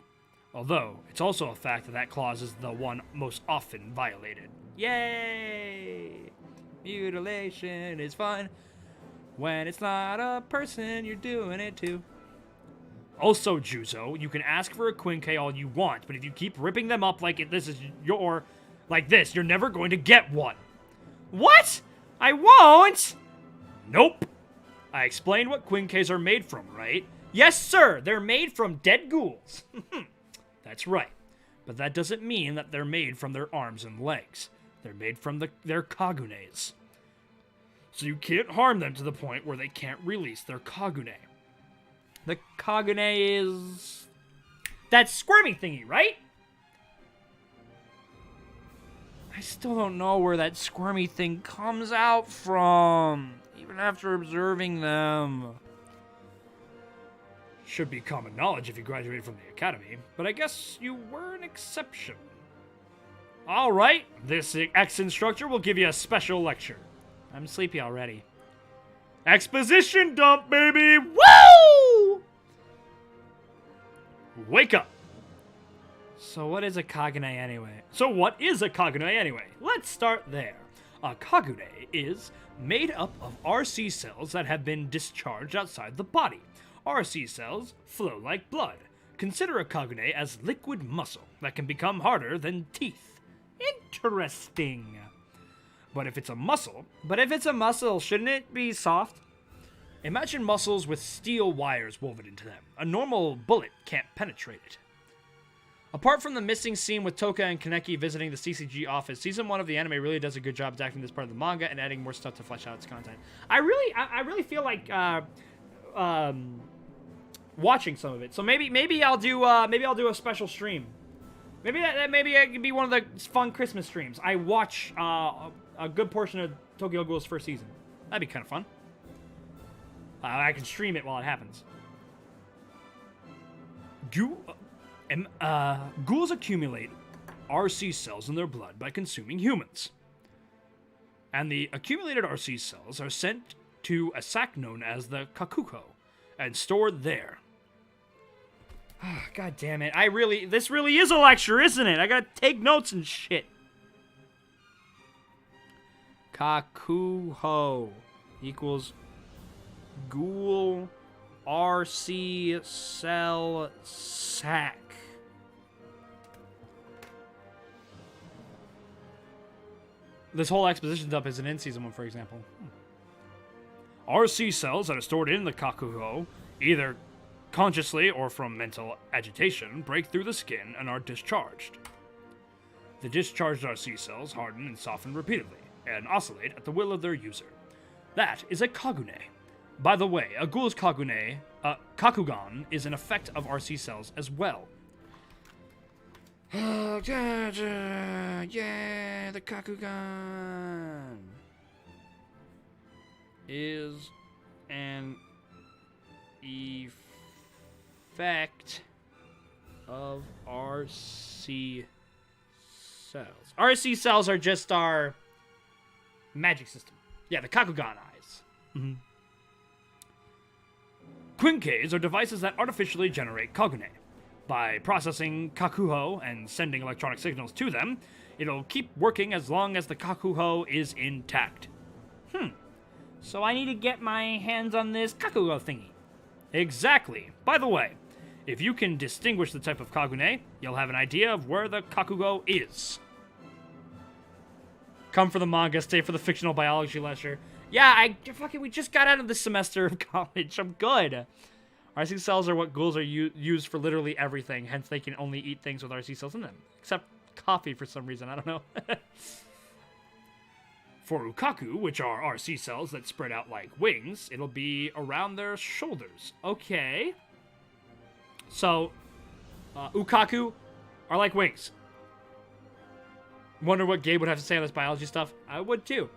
Although, it's also a fact that clause is the one most often violated. Yay! Mutilation is fun. When it's not a person, you're doing it to. Also, Juzo, you can ask for a Quinque all you want, but if you keep ripping them up like you're never going to get one. What? I won't! Nope. I explained what Quinques are made from, right? Yes, sir, they're made from dead ghouls. That's right. But that doesn't mean that they're made from their arms and legs. They're made from their kagunes. So you can't harm them to the point where they can't release their kagune. The kagune is that squirmy thingy, right? I still don't know where that squirmy thing comes out from, even after observing them. Should be common knowledge if you graduated from the academy, but I guess you were an exception. Alright, this ex-instructor will give you a special lecture. I'm sleepy already. Exposition dump, baby! Woo! Wake up! So what is a kagune anyway? Let's start there. A kagune is made up of RC cells that have been discharged outside the body. RC cells flow like blood. Consider a kagune as liquid muscle that can become harder than teeth. Interesting. But if it's a muscle, shouldn't it be soft? Imagine muscles with steel wires woven into them. A normal bullet can't penetrate it. Apart from the missing scene with Toka and Kaneki visiting the CCG office, Season 1 of the anime really does a good job adapting this part of the manga and adding more stuff to flesh out its content. I really feel like watching some of it. So maybe I'll do a special stream. Maybe it could be one of the fun Christmas streams. I watch a good portion of Tokyo Ghoul's first season. That'd be kind of fun. I can stream it while it happens. Ghouls accumulate RC cells in their blood by consuming humans. And the accumulated RC cells are sent to a sac known as the kakuho and stored there. God damn it. This really is a lecture, isn't it? I gotta take notes and shit. Kakuho equals ghoul RC cell sac. This whole exposition dump isn't in Season 1, for example. RC cells that are stored in the kakuho, either consciously or from mental agitation, break through the skin and are discharged. The discharged RC cells harden and soften repeatedly, and oscillate at the will of their user. That is a kagune. By the way, a ghoul's kakugan is an effect of RC cells as well. Yeah, the kakugan is an effect of RC cells. RC cells are just our magic system. Yeah, the kakugan eyes. Mm-hmm. Quinques are devices that artificially generate kagune. By processing kakuho and sending electronic signals to them, it'll keep working as long as the kakuho is intact. So I need to get my hands on this kakuho thingy. Exactly. By the way, if you can distinguish the type of kagune, you'll have an idea of where the kakugo is. Come for the manga, stay for the fictional biology lecture. Yeah, we just got out of this semester of college. I'm good. RC cells are what ghouls are used for literally everything, hence they can only eat things with RC cells in them. Except coffee for some reason, I don't know. For ukaku, which are RC cells that spread out like wings, it'll be around their shoulders. Okay. So, ukaku are like wings. Wonder what Gabe would have to say on this biology stuff? I would too.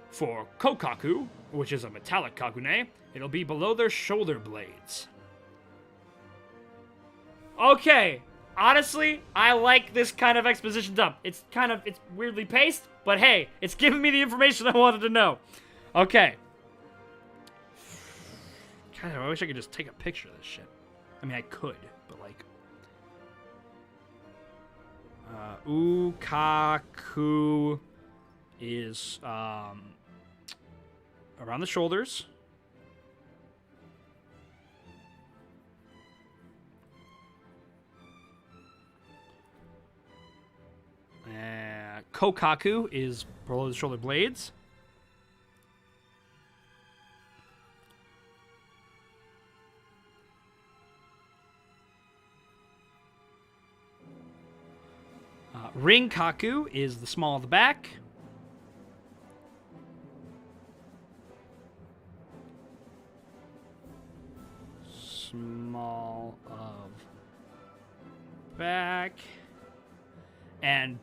For kokaku, which is a metallic kagune, it'll be below their shoulder blades. Okay, honestly, I like this kind of exposition dump. It's weirdly paced, but hey, it's giving me the information I wanted to know. Okay, God, I wish I could just take a picture of this shit. I mean, I could, but like... Ukaku is around the shoulders. Kokaku is below the shoulder blades. Rinkaku is the small of the back. Small of back. And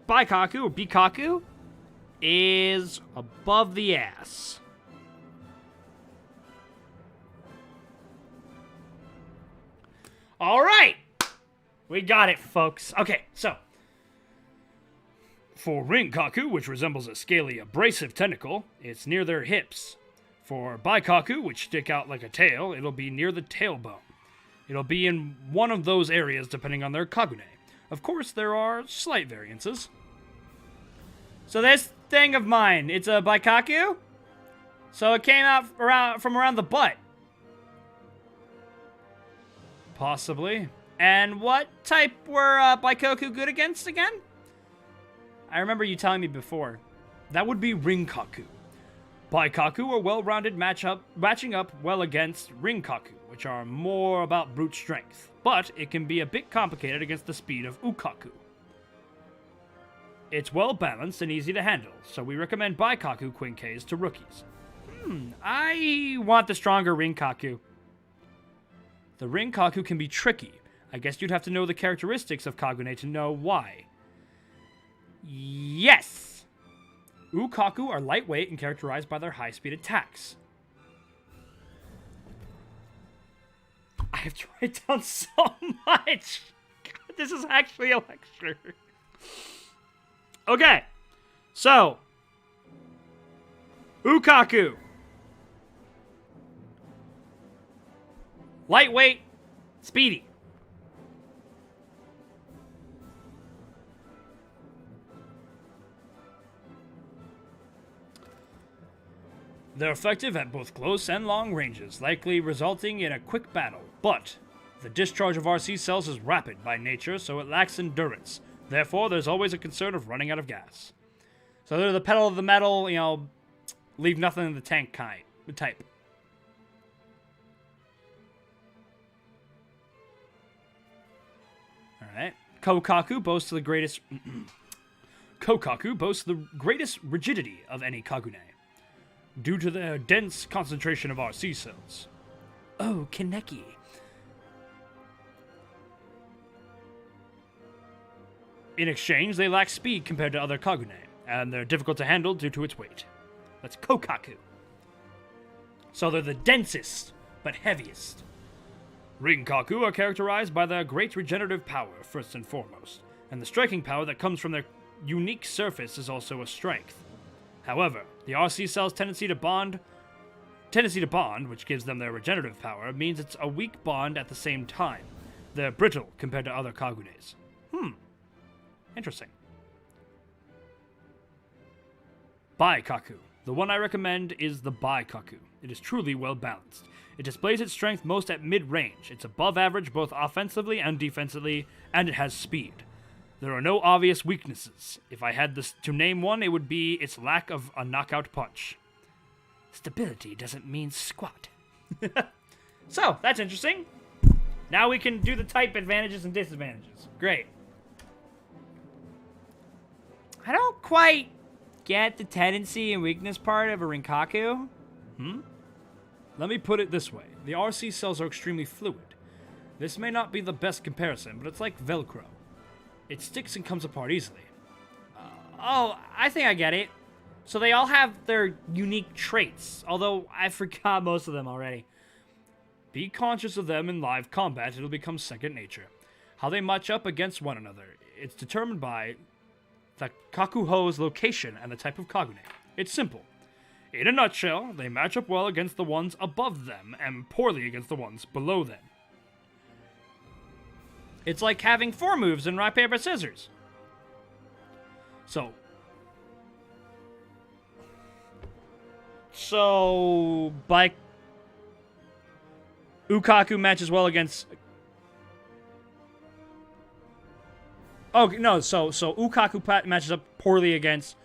Baikaku, or Bikaku, is above the ass. All right. We got it, folks. Okay, so. For Rinkaku, which resembles a scaly, abrasive tentacle, it's near their hips. For Baikaku, which stick out like a tail, it'll be near the tailbone. It'll be in one of those areas depending on their Kagune. Of course, there are slight variances. So this thing of mine, it's a Baikaku? So it came out from around the butt. Possibly. And what type were Baikoku good against again? I remember you telling me before. That would be Rinkaku. Baikaku are well-rounded matching up well against Rinkaku, which are more about brute strength. But it can be a bit complicated against the speed of Ukaku. It's well-balanced and easy to handle, so we recommend Baikaku Quinkeis to rookies. I want the stronger Rinkaku. The Rinkaku can be tricky. I guess you'd have to know the characteristics of Kagune to know why. Yes! Ukaku are lightweight and characterized by their high-speed attacks. I have to write down so much! God, this is actually a lecture. Okay, so Ukaku. Lightweight, speedy. They're effective at both close and long ranges, likely resulting in a quick battle, but the discharge of RC cells is rapid by nature, so it lacks endurance. Therefore, there's always a concern of running out of gas. So they're the pedal of the metal, you know, leave nothing in the tank type. Alright. Kokaku boasts the greatest... Kokaku boasts the greatest rigidity of any Kagune, due to their dense concentration of RC cells. Oh, Kaneki. In exchange, they lack speed compared to other Kagune, and they're difficult to handle due to its weight. That's Kokaku. So they're the densest, but heaviest. Rinkaku are characterized by their great regenerative power, first and foremost, and the striking power that comes from their unique surface is also a strength. However, the RC cell's tendency to bond, which gives them their regenerative power, means it's a weak bond at the same time. They're brittle compared to other Kagunes. Interesting. Baikaku. The one I recommend is the Baikaku. It is truly well balanced. It displays its strength most at mid-range. It's above average both offensively and defensively, and it has speed. There are no obvious weaknesses. If I had to name one, it would be its lack of a knockout punch. Stability doesn't mean squat. So, that's interesting. Now we can do the type advantages and disadvantages. Great. I don't quite get the tendency and weakness part of a Rinkaku. Let me put it this way. The RC cells are extremely fluid. This may not be the best comparison, but it's like Velcro. It sticks and comes apart easily. Oh, I think I get it. So they all have their unique traits, although I forgot most of them already. Be conscious of them in live combat, it'll become second nature. How they match up against one another. It's determined by the Kakuho's location and the type of Kagune. It's simple. In a nutshell, they match up well against the ones above them and poorly against the ones below them. It's like having 4 moves in rock, paper, scissors. So, Ukaku matches well against... Oh, no, so Ukaku matches up poorly against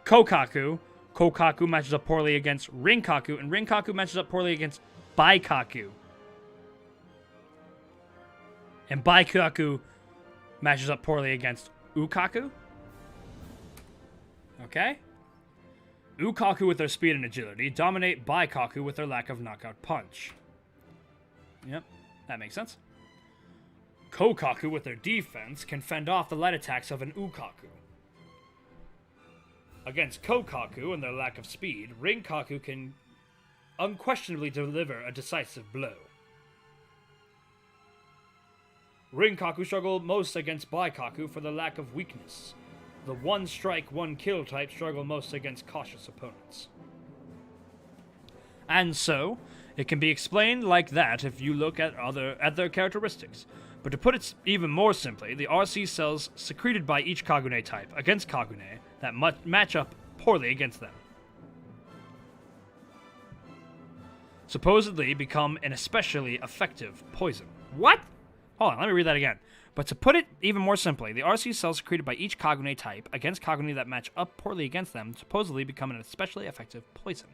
Kokaku. Kokaku matches up poorly against Rinkaku, and Rinkaku matches up poorly against Baikaku. And Baikaku matches up poorly against Ukaku. Okay? Ukaku with their speed and agility dominate Baikaku with their lack of knockout punch. Yep, that makes sense. Kokaku with their defense can fend off the light attacks of an Ukaku. Against Kokaku and their lack of speed, Rinkaku can unquestionably deliver a decisive blow. Rinkaku struggle most against Baikaku for the lack of weakness. The one-strike, one-kill type struggle most against cautious opponents. And so, it can be explained like that if you look at their characteristics. But to put it even more simply, the RC cells secreted by each Kagune type against Kagune that match up poorly against them supposedly become an especially effective poison. What? Hold on, let me read that again. But to put it even more simply, the RC cells secreted by each Kagune type against Kagune that match up poorly against them supposedly become an especially effective poison.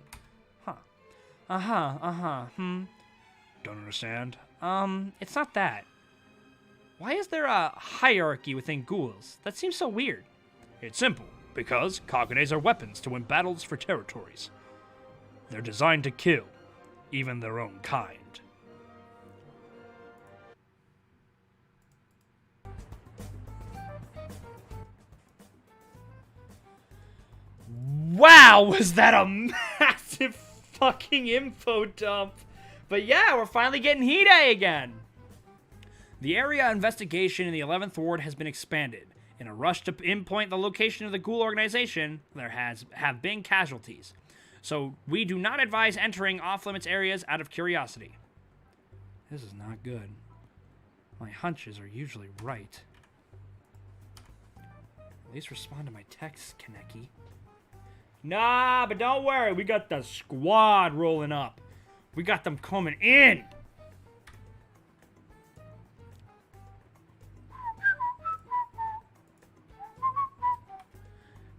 Huh. Don't understand. It's not that. Why is there a hierarchy within ghouls? That seems so weird. It's simple, because Kagunes are weapons to win battles for territories. They're designed to kill, even their own kind. Wow, was that a massive fucking info dump? But yeah, we're finally getting Hide again. The area investigation in the 11th Ward has been expanded. In a rush to pinpoint the location of the Ghoul organization, there have been casualties. So we do not advise entering off-limits areas out of curiosity. This is not good. My hunches are usually right. At least respond to my texts, Kaneki. Nah, but don't worry. We got the squad rolling up. We got them coming in.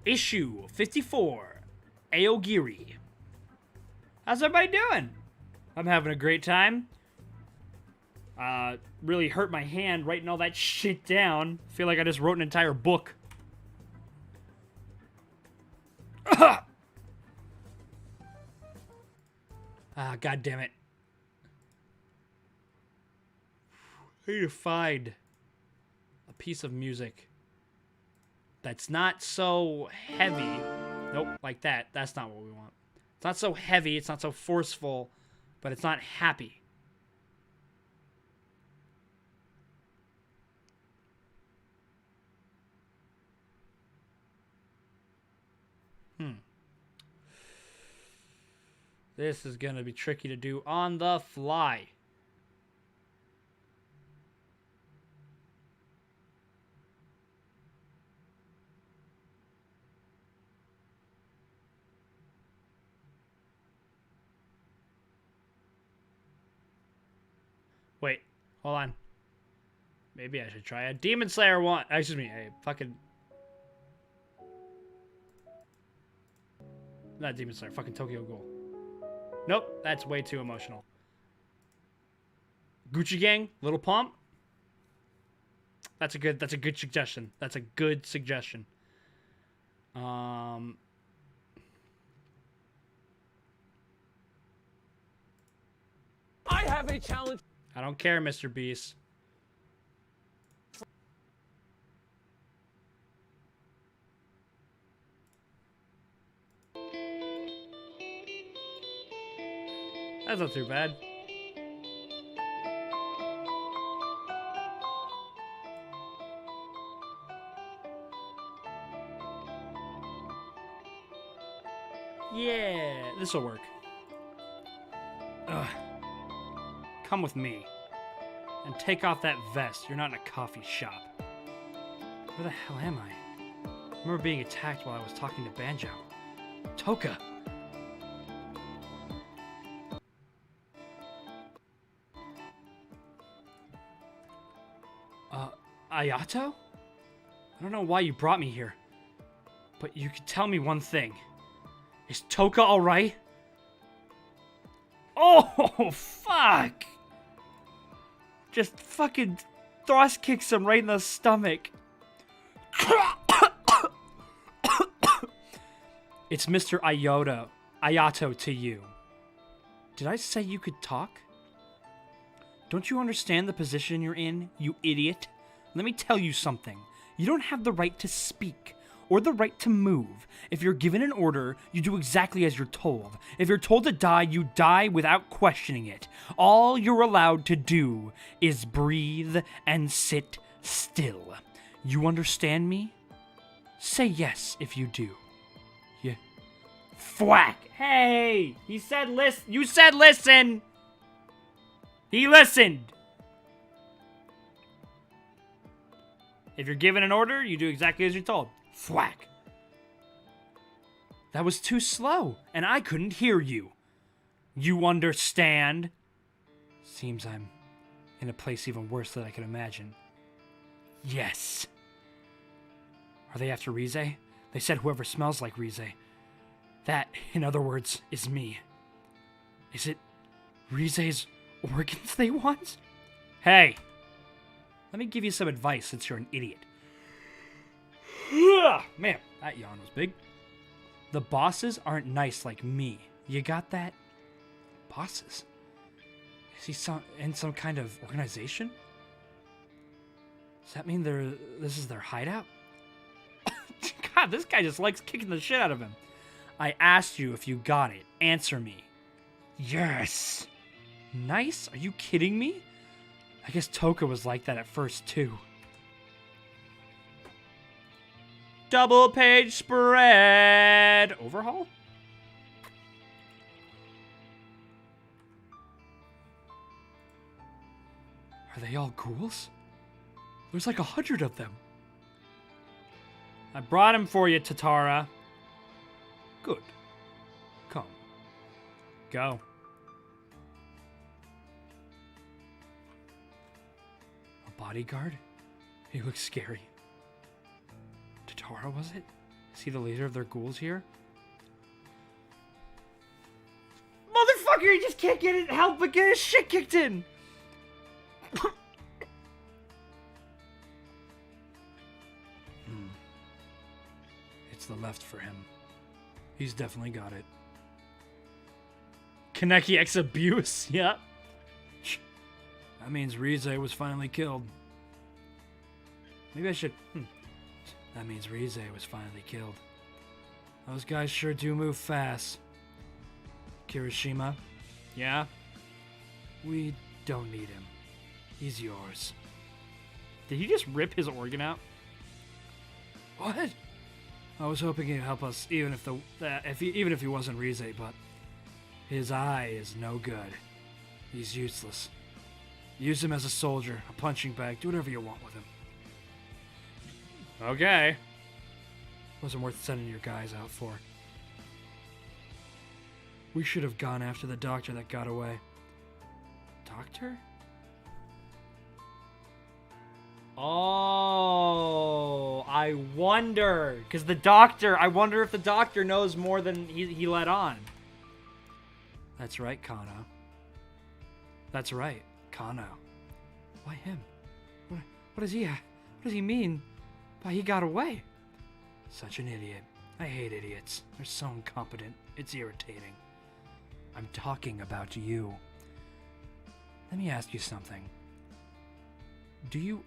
Issue 54, Aogiri. How's everybody doing? I'm having a great time. Really hurt my hand writing all that shit down. Feel like I just wrote an entire book. God damn it. I need to find a piece of music that's not so heavy. Nope, like that. That's not what we want. It's not so heavy, it's not so forceful, but it's not happy. This is going to be tricky to do on the fly. Wait, hold on. Maybe I should try a Demon Slayer one. Excuse me, a fucking... Not Demon Slayer, fucking Tokyo Ghoul. Nope, that's way too emotional. Gucci Gang, Little Pump. That's a good suggestion. That's a good suggestion. I have a challenge. I don't care, Mr. Beast. That's not too bad. Yeah. This'll work. Come with me. And take off that vest. You're not in a coffee shop. Where the hell am I? I remember being attacked while I was talking to Banjo. Toka! Ayato? I don't know why you brought me here. But you could tell me one thing. Is Toka alright? Oh, fuck! Just fucking thrust kicks him right in the stomach. It's Mr. Ayato to you. Did I say you could talk? Don't you understand the position you're in, you idiot? Let me tell you something. You don't have the right to speak, or the right to move. If you're given an order, you do exactly as you're told. If you're told to die, you die without questioning it. All you're allowed to do is breathe and sit still. You understand me? Say yes if you do. Yeah. Thwack! Hey! He said listen. You said listen! He listened! If you're given an order, you do exactly as you're told. Thwack! That was too slow, and I couldn't hear you. You understand? Seems I'm in a place even worse than I could imagine. Yes. Are they after Rize? They said whoever smells like Rize. That, in other words, is me. Is it Rize's organs they want? Hey! Let me give you some advice since you're an idiot. Man, that yawn was big. The bosses aren't nice like me. You got that? Bosses? Is he in some kind of organization? Does that mean this is their hideout? God, this guy just likes kicking the shit out of him. I asked you if you got it. Answer me. Yes. Nice? Are you kidding me? I guess Toka was like that at first, too. Double page spread. Overhaul? Are they all ghouls? There's like 100 of them. I brought him for you, Tatara. Good. Come. Go. A bodyguard? He looks scary. Tatara, was it? Is he the leader of their ghouls here? Motherfucker, he just can't get it help but get his shit kicked in! It's the left for him. He's definitely got it. Kaneki X abuse, yep. That means Rize was finally killed. Maybe I should... That means Rize was finally killed. Those guys sure do move fast. Kirishima? Yeah? We don't need him. He's yours. Did he just rip his organ out? What? I was hoping he'd help us, even if he wasn't Rize, but his eye is no good. He's useless. Use him as a soldier, a punching bag, do whatever you want with him. Okay. Wasn't worth sending your guys out for. We should have gone after the doctor that got away. Doctor? Oh, I wonder. Because I wonder if the doctor knows more than he let on. That's right, Kano. That's right, Kano. Why him? What does he mean by he got away? Such an idiot. I hate idiots. They're so incompetent. It's irritating. I'm talking about you. Let me ask you something. Do you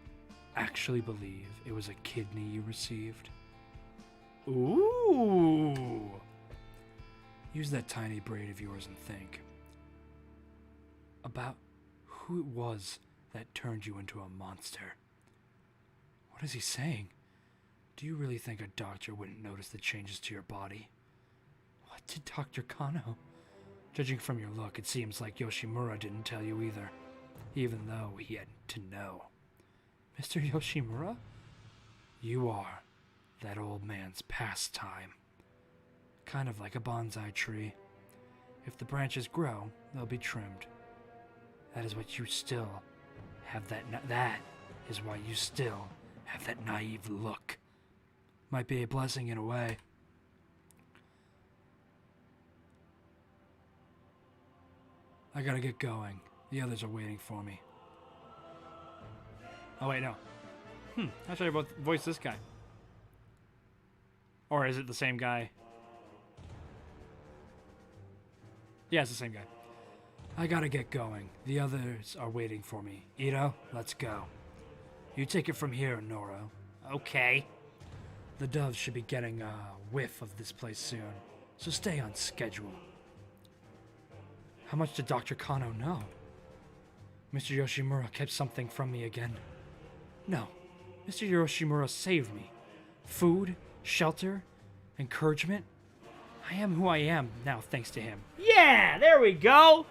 actually believe it was a kidney you received? Ooh. Use that tiny brain of yours and think about who it was that turned you into a monster. What is he saying? Do you really think a doctor wouldn't notice the changes to your body? What? What did Dr. Kano? Judging from your look, it seems like Yoshimura didn't tell you either, even though he had to know. Mr. Yoshimura? You are that old man's pastime. Kind of like a bonsai tree. If the branches grow, they'll be trimmed. That is what you still have that is why you still have that naive look. Might be a blessing in a way. I gotta get going. The others are waiting for me. Oh, wait, no. How should I voice this guy? Or is it the same guy? Yeah, it's the same guy. I gotta get going. The others are waiting for me. Ito, let's go. You take it from here, Noro. Okay. The doves should be getting a whiff of this place soon, so stay on schedule. How much did Dr. Kano know? Mr. Yoshimura kept something from me again. No, Mr. Yoshimura saved me. Food, shelter, encouragement. I am who I am now thanks to him. Yeah, there we go.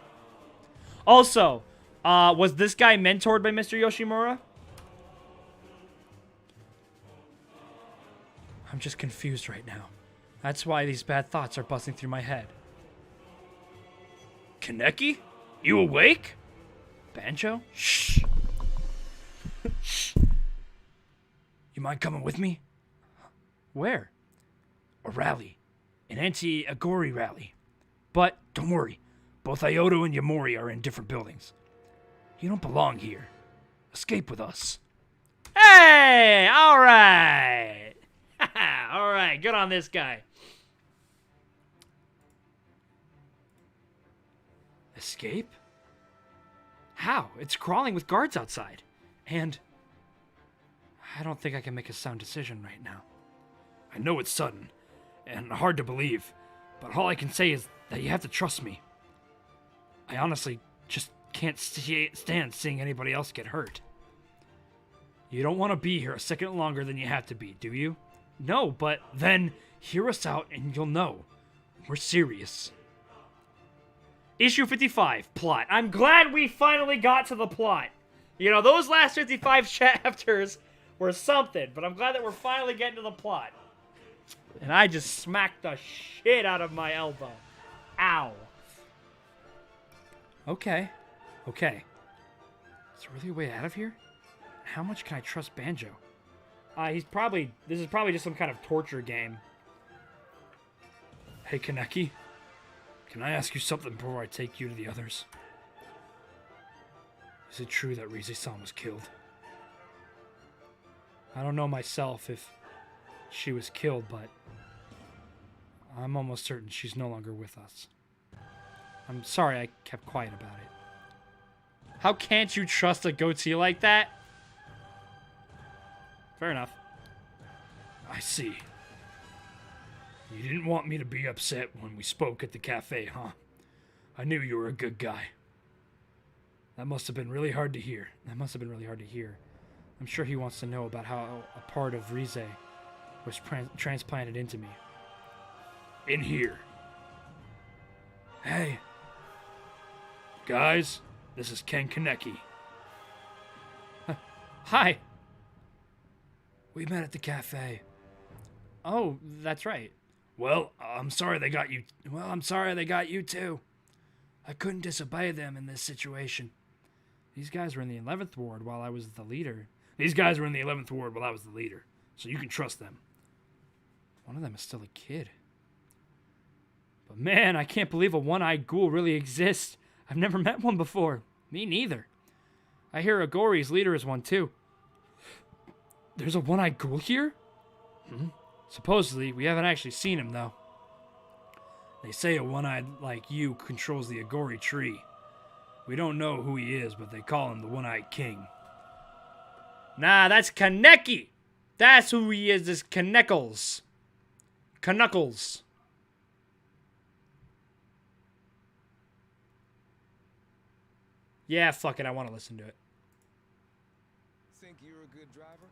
Also, was this guy mentored by Mr. Yoshimura? I'm just confused right now. That's why these bad thoughts are buzzing through my head. Kaneki? You awake? Banjo? Shh. Shh. You mind coming with me? Where? A rally. An anti-Aogiri rally. But don't worry. Both Ioto and Yamori are in different buildings. You don't belong here. Escape with us. Hey! Alright! Alright, good on this guy. Escape? How? It's crawling with guards outside. And I don't think I can make a sound decision right now. I know it's sudden and hard to believe, but all I can say is that you have to trust me. I honestly just can't stand seeing anybody else get hurt. You don't want to be here a second longer than you have to be, do you? No, but then hear us out and you'll know. We're serious. Issue 55, plot. I'm glad we finally got to the plot. You know, those last 55 chapters were something, but I'm glad that we're finally getting to the plot. And I just smacked the shit out of my elbow. Ow. Okay. Is there really a way out of here? How much can I trust Banjo? This is probably just some kind of torture game. Hey, Kaneki. Can I ask you something before I take you to the others? Is it true that Rize-san was killed? I don't know myself if she was killed, but I'm almost certain she's no longer with us. I'm sorry I kept quiet about it. How can't you trust a goatee like that? Fair enough. I see. You didn't want me to be upset when we spoke at the cafe, huh? I knew you were a good guy. That must have been really hard to hear. I'm sure he wants to know about how a part of Rize was transplanted into me. In here. Hey. Guys, this is Ken Kaneki. Hi. We met at the cafe. Oh, that's right. Well, I'm sorry they got you. Well, I'm sorry they got you too. I couldn't disobey them in this situation. These guys were in the 11th ward while I was the leader. So you can trust them. One of them is still a kid. But man, I can't believe a one-eyed ghoul really exists. I've never met one before. Me neither. I hear Aogiri's leader is one too. There's a one-eyed ghoul here? Supposedly, we haven't actually seen him though. They say a one-eyed like you controls the Aogiri Tree. We don't know who he is, but they call him the One-Eyed King. Nah, that's Kaneki. That's who he is Knuckles. Yeah, fuck it, I want to listen to it. Think you're a good driver?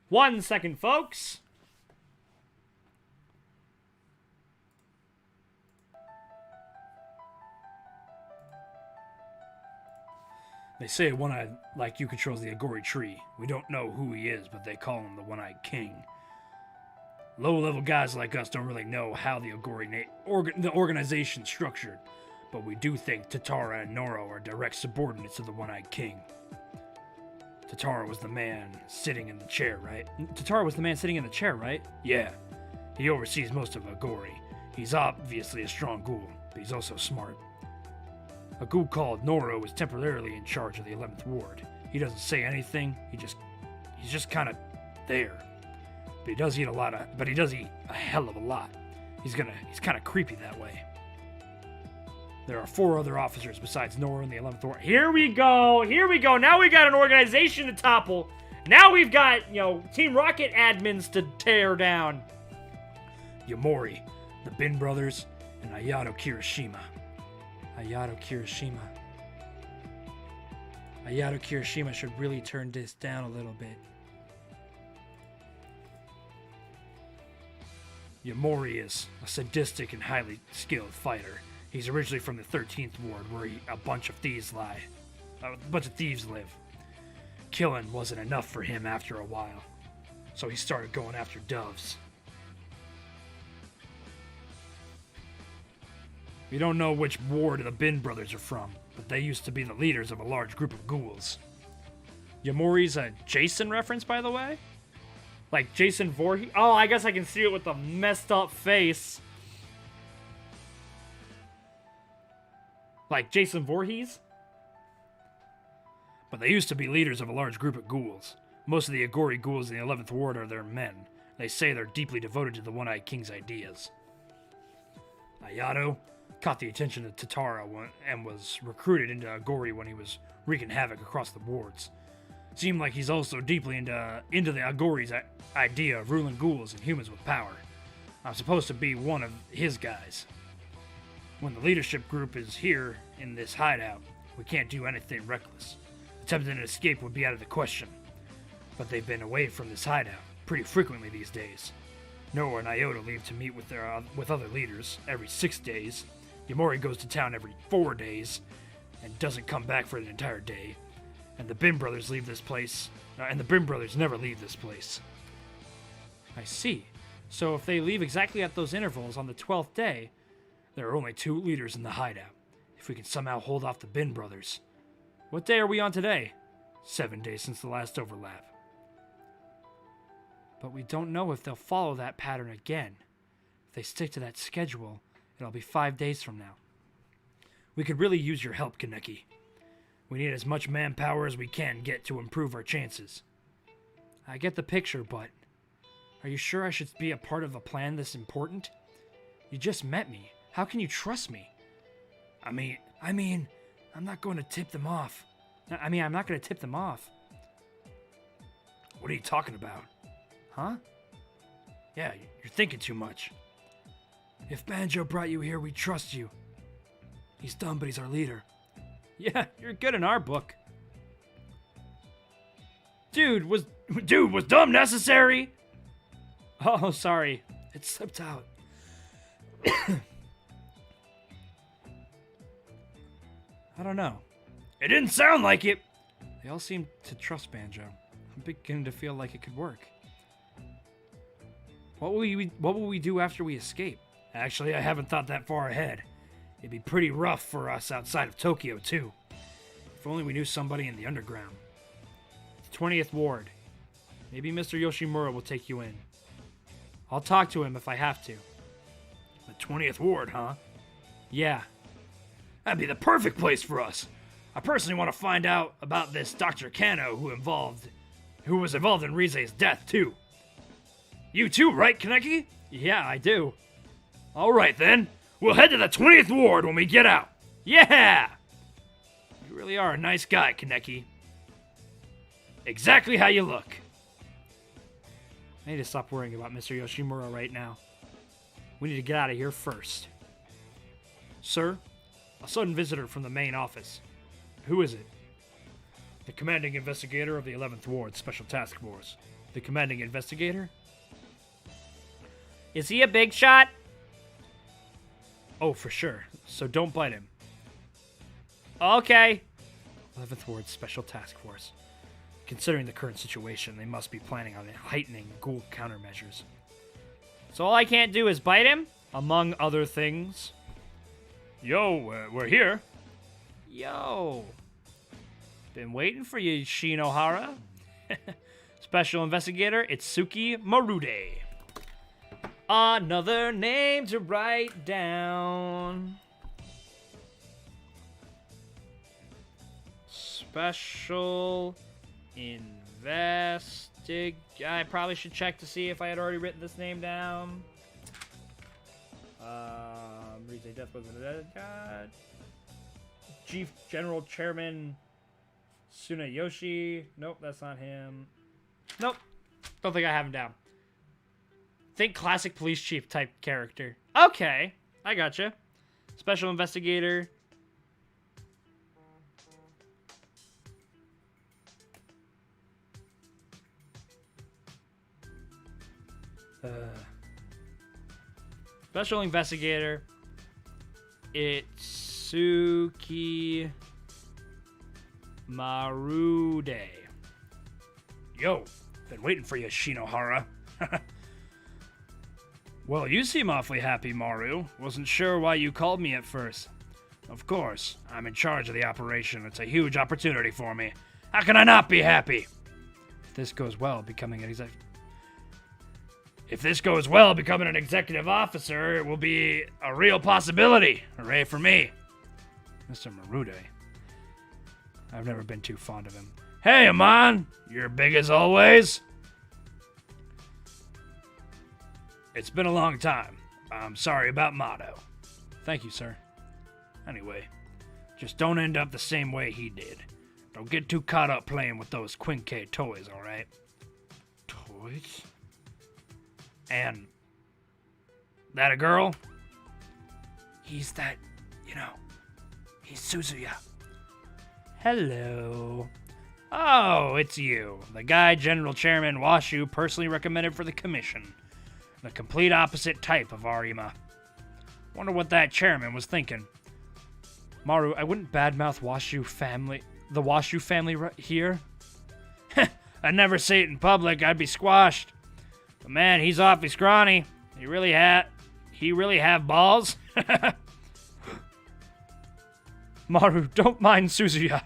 1 second, folks. They say one-eyed like you controls the Aogiri Tree. We don't know who he is, but they call him the One-Eyed King. Low-level guys like us don't really know how the the organization's structured, but we do think Tatara and Noro are direct subordinates of the One-Eyed King. Tatara was the man sitting in the chair, right? Tatara was the man sitting in the chair, right? Yeah. He oversees most of Aogiri. He's obviously a strong ghoul, but he's also smart. A ghoul called Noro is temporarily in charge of the 11th Ward. He doesn't say anything, he's just kind of there. But he does eat a hell of a lot. He's kind of creepy that way. There are 4 other officers besides Noro in the 11th Ward. Here we go. Now we got an organization to topple. Now we've got, Team Rocket admins to tear down. Yamori, the Bin Brothers, and Ayato Kirishima. Ayato Kirishima should really turn this down a little bit. Yamori is a sadistic and highly skilled fighter. He's originally from the 13th Ward, where a bunch of thieves live. Killing wasn't enough for him after a while, so he started going after doves. We don't know which ward the Bin Brothers are from, but they used to be the leaders of a large group of ghouls. Yamori's a Jason reference, by the way? Like Jason Voorhees? Oh, I guess I can see it with the messed up face. Like Jason Voorhees? But they used to be leaders of a large group of ghouls. Most of the Aogiri ghouls in the 11th Ward are their men. They say they're deeply devoted to the One-Eyed King's ideas. Ayato caught the attention of Tatara and was recruited into Aogiri when he was wreaking havoc across the wards. Seemed like he's also deeply into the Aogiri's idea of ruling ghouls and humans with power. I'm supposed to be one of his guys. When the leadership group is here in this hideout, we can't do anything reckless. Attempting an escape would be out of the question. But they've been away from this hideout pretty frequently these days. Noah and Iota leave to meet with other leaders every 6 days. Yamori goes to town every 4 days and doesn't come back for an entire day. And the Bin Brothers leave this place, and the Bin Brothers never leave this place. I see. So if they leave exactly at those intervals on the 12th day, there are only 2 leaders in the hideout. If we can somehow hold off the Bin Brothers. What day are we on today? 7 days since the last overlap. But we don't know if they'll follow that pattern again. If they stick to that schedule, it'll be 5 days from now. We could really use your help, Kaneki. We need as much manpower as we can get to improve our chances. I get the picture, but are you sure I should be a part of a plan this important? You just met me. How can you trust me? I mean, I'm not going to tip them off. I'm not going to tip them off. What are you talking about? Huh? Yeah, you're thinking too much. If Banjo brought you here, we trust you. He's dumb, but he's our leader. Yeah, you're good in our book. Dude, was dumb necessary? Oh, sorry. It slipped out. I don't know. It didn't sound like it. They all seem to trust Banjo. I'm beginning to feel like it could work. What will we do after we escape? Actually, I haven't thought that far ahead. It'd be pretty rough for us outside of Tokyo, too. If only we knew somebody in the underground. The 20th Ward. Maybe Mr. Yoshimura will take you in. I'll talk to him if I have to. The 20th Ward, huh? Yeah. That'd be the perfect place for us. I personally want to find out about this Dr. Kano who was involved in Rize's death, too. You too, right, Kaneki? Yeah, I do. All right, then. We'll head to the 20th Ward when we get out. Yeah! You really are a nice guy, Kaneki. Exactly how you look. I need to stop worrying about Mr. Yoshimura right now. We need to get out of here first. Sir, a sudden visitor from the main office. Who is it? The commanding investigator of the 11th Ward Special Task Force. The commanding investigator? Is he a big shot? Oh, for sure. So don't bite him. Okay. 11th Ward Special Task Force. Considering the current situation, they must be planning on heightening Ghoul countermeasures. So all I can't do is bite him, among other things. Yo, we're here. Yo. Been waiting for you, Shinohara. Special Investigator Itsuki Marude. Another name to write down. Special I probably should check to see if I had already written this name down. Chief General Chairman Tsunayoshi. Nope, that's not him. Nope. Don't think I have him down. Think classic police chief type character. Okay, I gotcha. Special Investigator. Special Investigator Itsuki Marude. Yo, been waiting for you, Shinohara. Well, you seem awfully happy, Maru. Wasn't sure why you called me at first. Of course, I'm in charge of the operation. It's a huge opportunity for me. How can I not be happy? If this goes well, becoming an executive officer, it will be a real possibility. Hooray for me. Mr. Marude. I've never been too fond of him. Hey, Amon! You're big as always. It's been a long time. I'm sorry about Motto. Thank you, sir. Anyway, just don't end up the same way he did. Don't get too caught up playing with those Quinque toys, alright? Toys? And that a girl? He's that, he's Suzuya. Hello. Oh, it's you. The guy General Chairman Washu personally recommended for the commission. The complete opposite type of Arima. Wonder what that chairman was thinking. Maru, I wouldn't badmouth the Washu family here. I'd never say it in public. I'd be squashed. But man, he's awfully scrawny. He really have balls? Maru, don't mind Suzuya.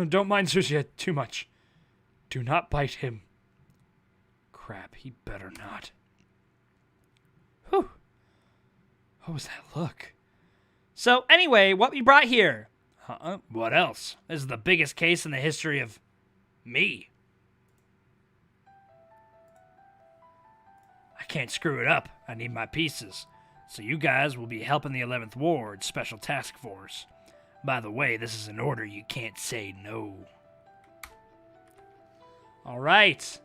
Don't mind Suzuya too much. Do not bite him. Crap, he better not. Whew. What was that look? So, anyway, what we brought here? What else? This is the biggest case in the history of me. I can't screw it up. I need my pieces. So you guys will be helping the 11th Ward Special Task Force. By the way, this is an order you can't say no. All right.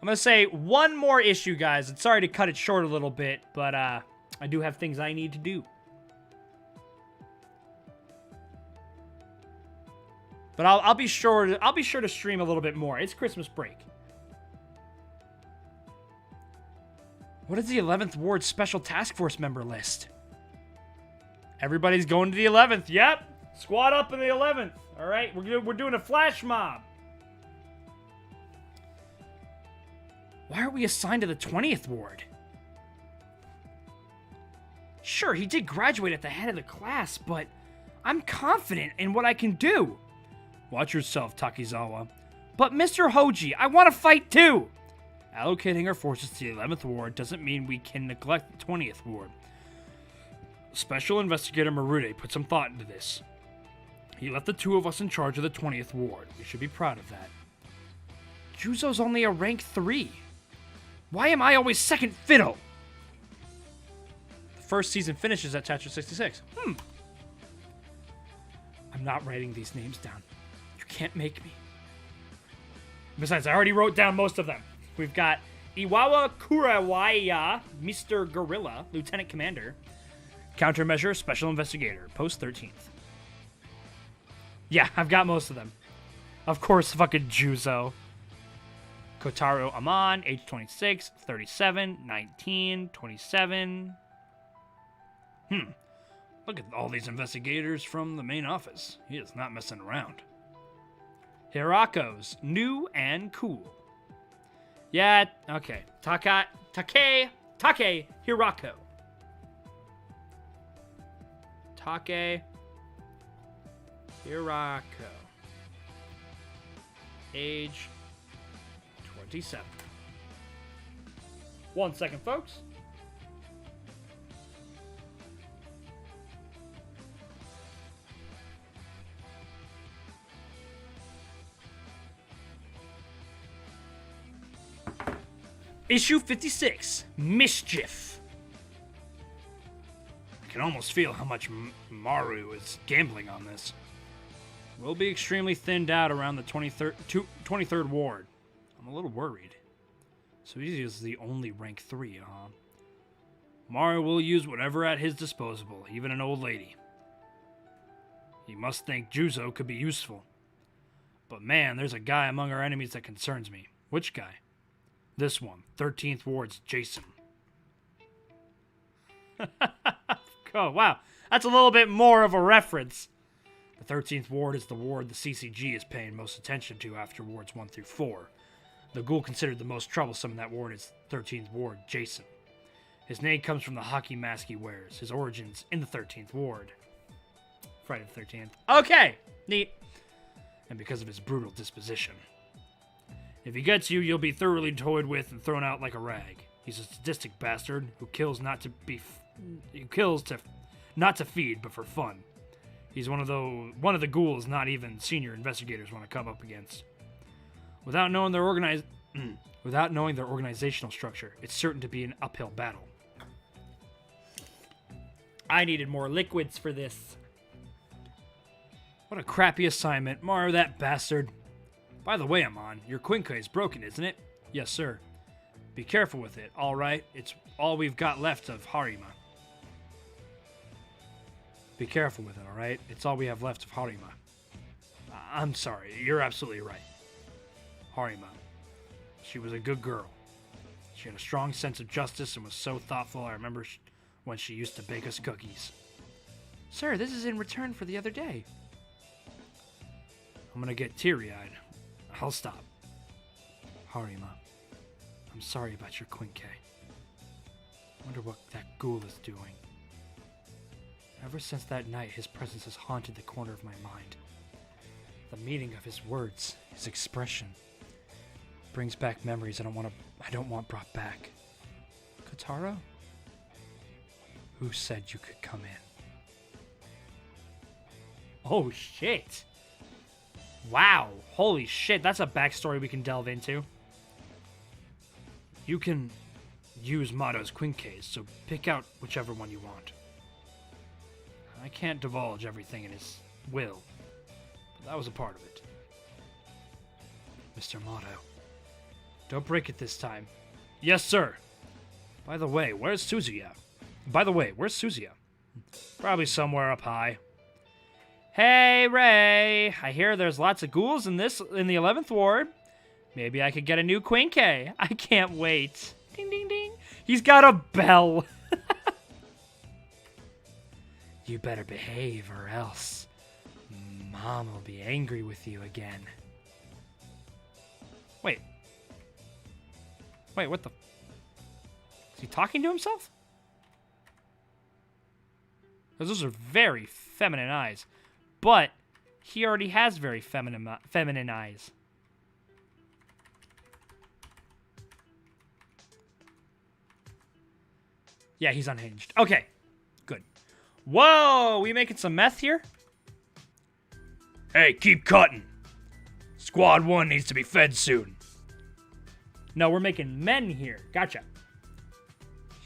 I'm going to say one more issue, guys. And sorry to cut it short a little bit, but I do have things I need to do. But I'll be sure to stream a little bit more. It's Christmas break. What is the 11th Ward Special Task Force member list? Everybody's going to the 11th. Yep. Squad up in the 11th. All right. We're doing a flash mob. Why are we assigned to the 20th Ward? Sure, he did graduate at the head of the class, but I'm confident in what I can do. Watch yourself, Takizawa. But Mr. Hoji, I want to fight too. Allocating our forces to the 11th Ward doesn't mean we can neglect the 20th Ward. Special Investigator Marude put some thought into this. He left the two of us in charge of the 20th Ward. We should be proud of that. Juzo's only a rank 3. Why am I always second fiddle? The first season finishes at chapter 66. I'm not writing these names down. You can't make me. Besides, I already wrote down most of them. We've got Iwawa Kurawaya, Mr. Gorilla, Lieutenant Commander. Countermeasure, Special Investigator, Post 13th. Yeah, I've got most of them. Of course, fucking Juzo. Kotaro Aman, age 26, 37, 19, 27. Look at all these investigators from the main office. He is not messing around. Hirako's new and cool. Yeah, okay. Take Hirako. Take Hirako. Age 27. 1 second, folks. Issue 56, Mischief. I can almost feel how much Maru is gambling on this. We'll be extremely thinned out around the 23rd ward. I'm a little worried. So he is the only rank 3, huh? Maru will use whatever at his disposal, even an old lady. He must think Juzo could be useful. But man, there's a guy among our enemies that concerns me. Which guy? This one, 13th Ward's Jason. Oh, wow. That's a little bit more of a reference. The 13th Ward is the ward the CCG is paying most attention to after wards 1 through 4. The Ghoul considered the most troublesome in that ward is 13th Ward, Jason. His name comes from the hockey mask he wears, his origins in the 13th Ward. Friday the 13th. Okay, neat. And because of his brutal disposition. If he gets you, you'll be thoroughly toyed with and thrown out like a rag. He's a sadistic bastard who kills not to feed, but for fun. He's one of the ghouls not even senior investigators want to come up against. Without knowing their organizational structure, it's certain to be an uphill battle. I needed more liquids for this. What a crappy assignment. Maru, that bastard. By the way, Amon, your Quinca is broken, isn't it? Yes, sir. Be careful with it, all right? It's all we've got left of Harima. Be careful with it, all right? It's all we have left of Harima. I'm sorry, you're absolutely right. Harima. She was a good girl. She had a strong sense of justice and was so thoughtful. I remember when she used to bake us cookies. Sir, this is in return for the other day. I'm gonna get teary-eyed. I'll stop. Harima, I'm sorry about your Quinque. Wonder what that ghoul is doing. Ever since that night, his presence has haunted the corner of my mind. The meaning of his words, his expression, brings back memories I don't want brought back. Kotaro? Who said you could come in? Oh, shit. Wow. Holy shit. That's a backstory we can delve into. You can use Mato's Quinques, so pick out whichever one you want. I can't divulge everything in his will, but that was a part of it. Mr. Mato, don't break it this time. Yes, sir. By the way, where's Suzuya? Probably somewhere up high. Hey, Ray. I hear there's lots of ghouls in the 11th ward. Maybe I could get a new Quinque. I can't wait. Ding, ding, ding. He's got a bell. You better behave or else Mom will be angry with you again. Wait, what the? Is he talking to himself? Those are very feminine eyes. But he already has very feminine eyes. Yeah, he's unhinged. Okay, good. Whoa, we making some meth here? Hey, keep cutting. Squad 1 needs to be fed soon. No, we're making men here. Gotcha.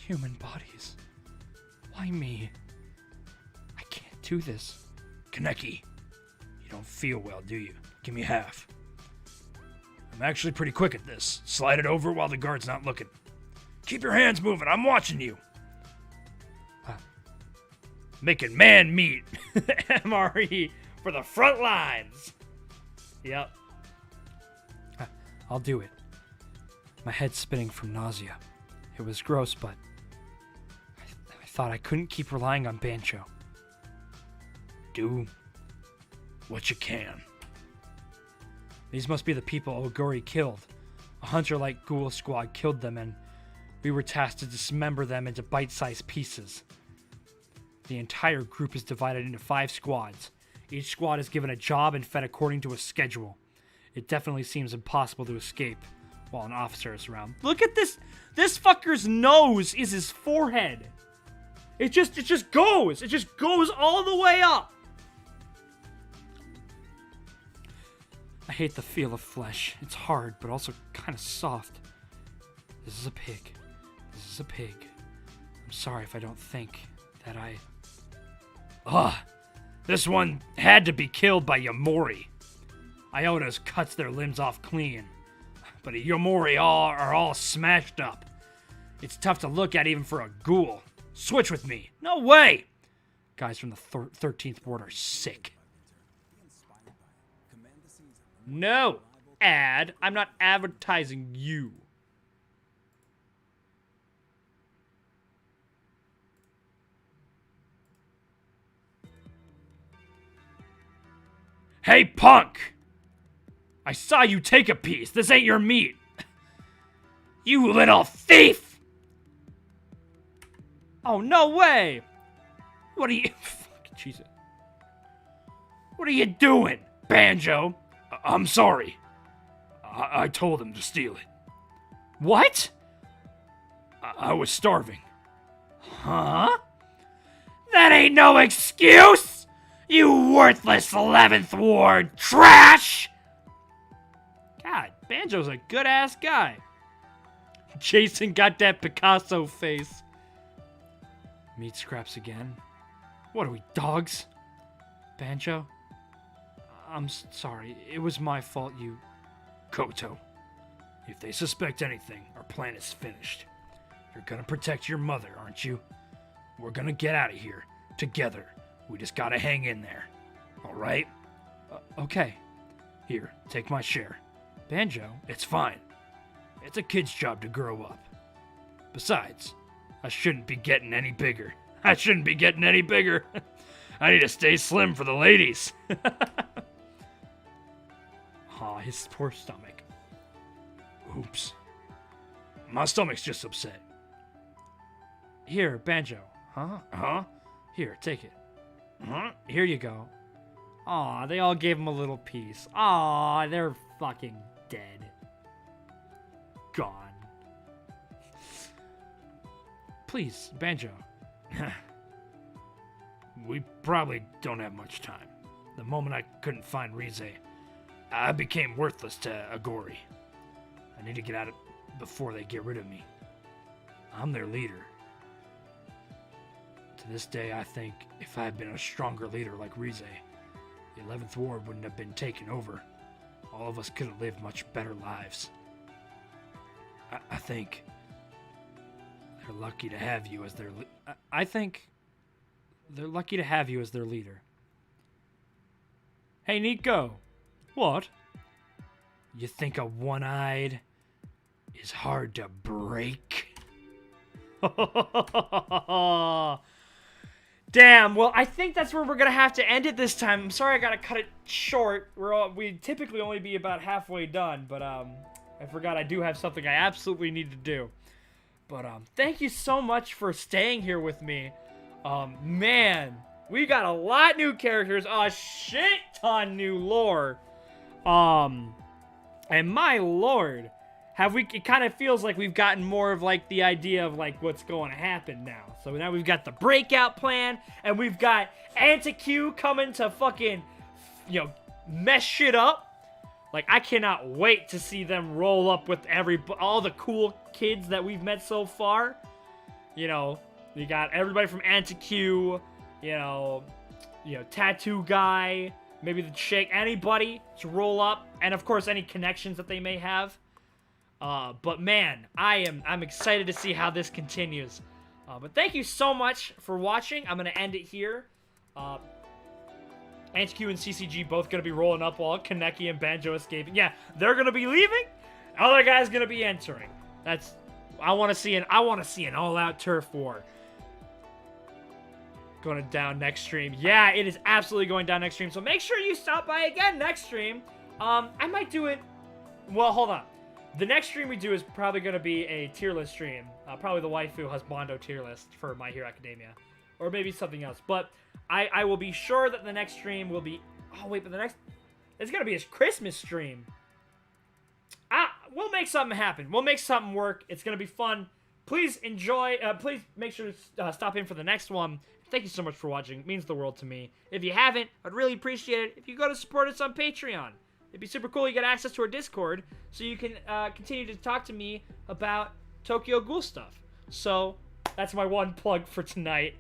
Human bodies. Why me? I can't do this. Kaneki, you don't feel well, do you? Give me half. I'm actually pretty quick at this. Slide it over while the guard's not looking. Keep your hands moving. I'm watching you. Making man meat. MRE for the front lines. Yep. I'll do it. My head's spinning from nausea. It was gross, but I thought I couldn't keep relying on Banjo. Do what you can. These must be the people Aogiri killed. A hunter-like Ghoul squad killed them, and we were tasked to dismember them into bite-sized pieces. The entire group is divided into 5 squads. Each squad is given a job and fed according to a schedule. It definitely seems impossible to escape while an officer is around. Look at this! This fucker's nose is his forehead. It just goes. It just goes all the way up. I hate the feel of flesh. It's hard, but also kind of soft. This is a pig. This is a pig. I'm sorry if I don't think that I... Ugh. This one had to be killed by Yamori. Iotas cuts their limbs off clean. But the Yamori are all smashed up. It's tough to look at even for a ghoul. Switch with me. No way! Guys from the 13th ward are sick. No! Ad. I'm not advertising you. Hey, punk! I saw you take a piece. This ain't your meat. You little thief! Oh, no way! What are you... Jesus. What are you doing, Banjo? I'm sorry. I told him to steal it. What? I was starving. Huh? That ain't no excuse! You worthless 11th Ward trash! God, Banjo's a good-ass guy. Jason got that Picasso face. Meat scraps again. What are we, dogs? Banjo? I'm sorry. It was my fault, you... Koto, if they suspect anything, our plan is finished. You're gonna protect your mother, aren't you? We're gonna get out of here. Together. We just gotta hang in there. Alright? Okay. Here, take my share. Banjo? It's fine. It's a kid's job to grow up. Besides, I shouldn't be getting any bigger. I shouldn't be getting any bigger. I need to stay slim for the ladies. Aw, his poor stomach. Oops. My stomach's just upset. Here, Banjo. Huh? Huh? Here, take it. Huh? Here you go. Aw, they all gave him a little piece. Aw, they're fucking dead. Gone. Please, Banjo. We probably don't have much time. The moment I couldn't find Rize, I became worthless to Aogiri. I need to get out of before they get rid of me. I'm their leader. To this day, I think if I had been a stronger leader like Rize, the 11th Ward wouldn't have been taken over. All of us could have lived much better lives. I think they're lucky to have you as their I think they're lucky to have you as their leader. Hey, Nico. What? You think a one-eyed is hard to break? Damn, well, I think that's where we're going to have to end it this time. I'm sorry I got to cut it short. We typically only be about halfway done, but I forgot I do have something I absolutely need to do. But thank you so much for staying here with me. Man, we got a lot new characters, a shit ton new lore. And my lord, it kind of feels like we've gotten more of like the idea of like what's going to happen now. So now we've got the breakout plan, and we've got Anti-Q coming to fucking, mess shit up. Like, I cannot wait to see them roll up with all the cool kids that we've met so far. You got everybody from Anti-Q, Tattoo Guy, maybe the Shake, anybody to roll up, and of course any connections that they may have. But man, I'm excited to see how this continues. But thank you so much for watching. I'm gonna end it here. Anti-Q and CCG both gonna be rolling up while Kaneki and Banjo escaping. Yeah, they're gonna be leaving. Other guy's gonna be entering. I want to see an all-out turf war. Going down next stream. Yeah, it is absolutely going down next stream. So make sure you stop by again next stream. I might do it. Well, hold on. The next stream we do is probably going to be a tier list stream. Probably the waifu has Banjo tier list for My Hero Academia. Or maybe something else. But I will be sure that the next stream will be... Oh, wait, but the next... It's going to be a Christmas stream. We'll make something happen. We'll make something work. It's going to be fun. Please enjoy. Please make sure to stop in for the next one. Thank you so much for watching. It means the world to me. If you haven't, I'd really appreciate it if you go to support us on Patreon. It'd be super cool. You get access to our Discord, so you can continue to talk to me about Tokyo Ghoul stuff. So, that's my one plug for tonight.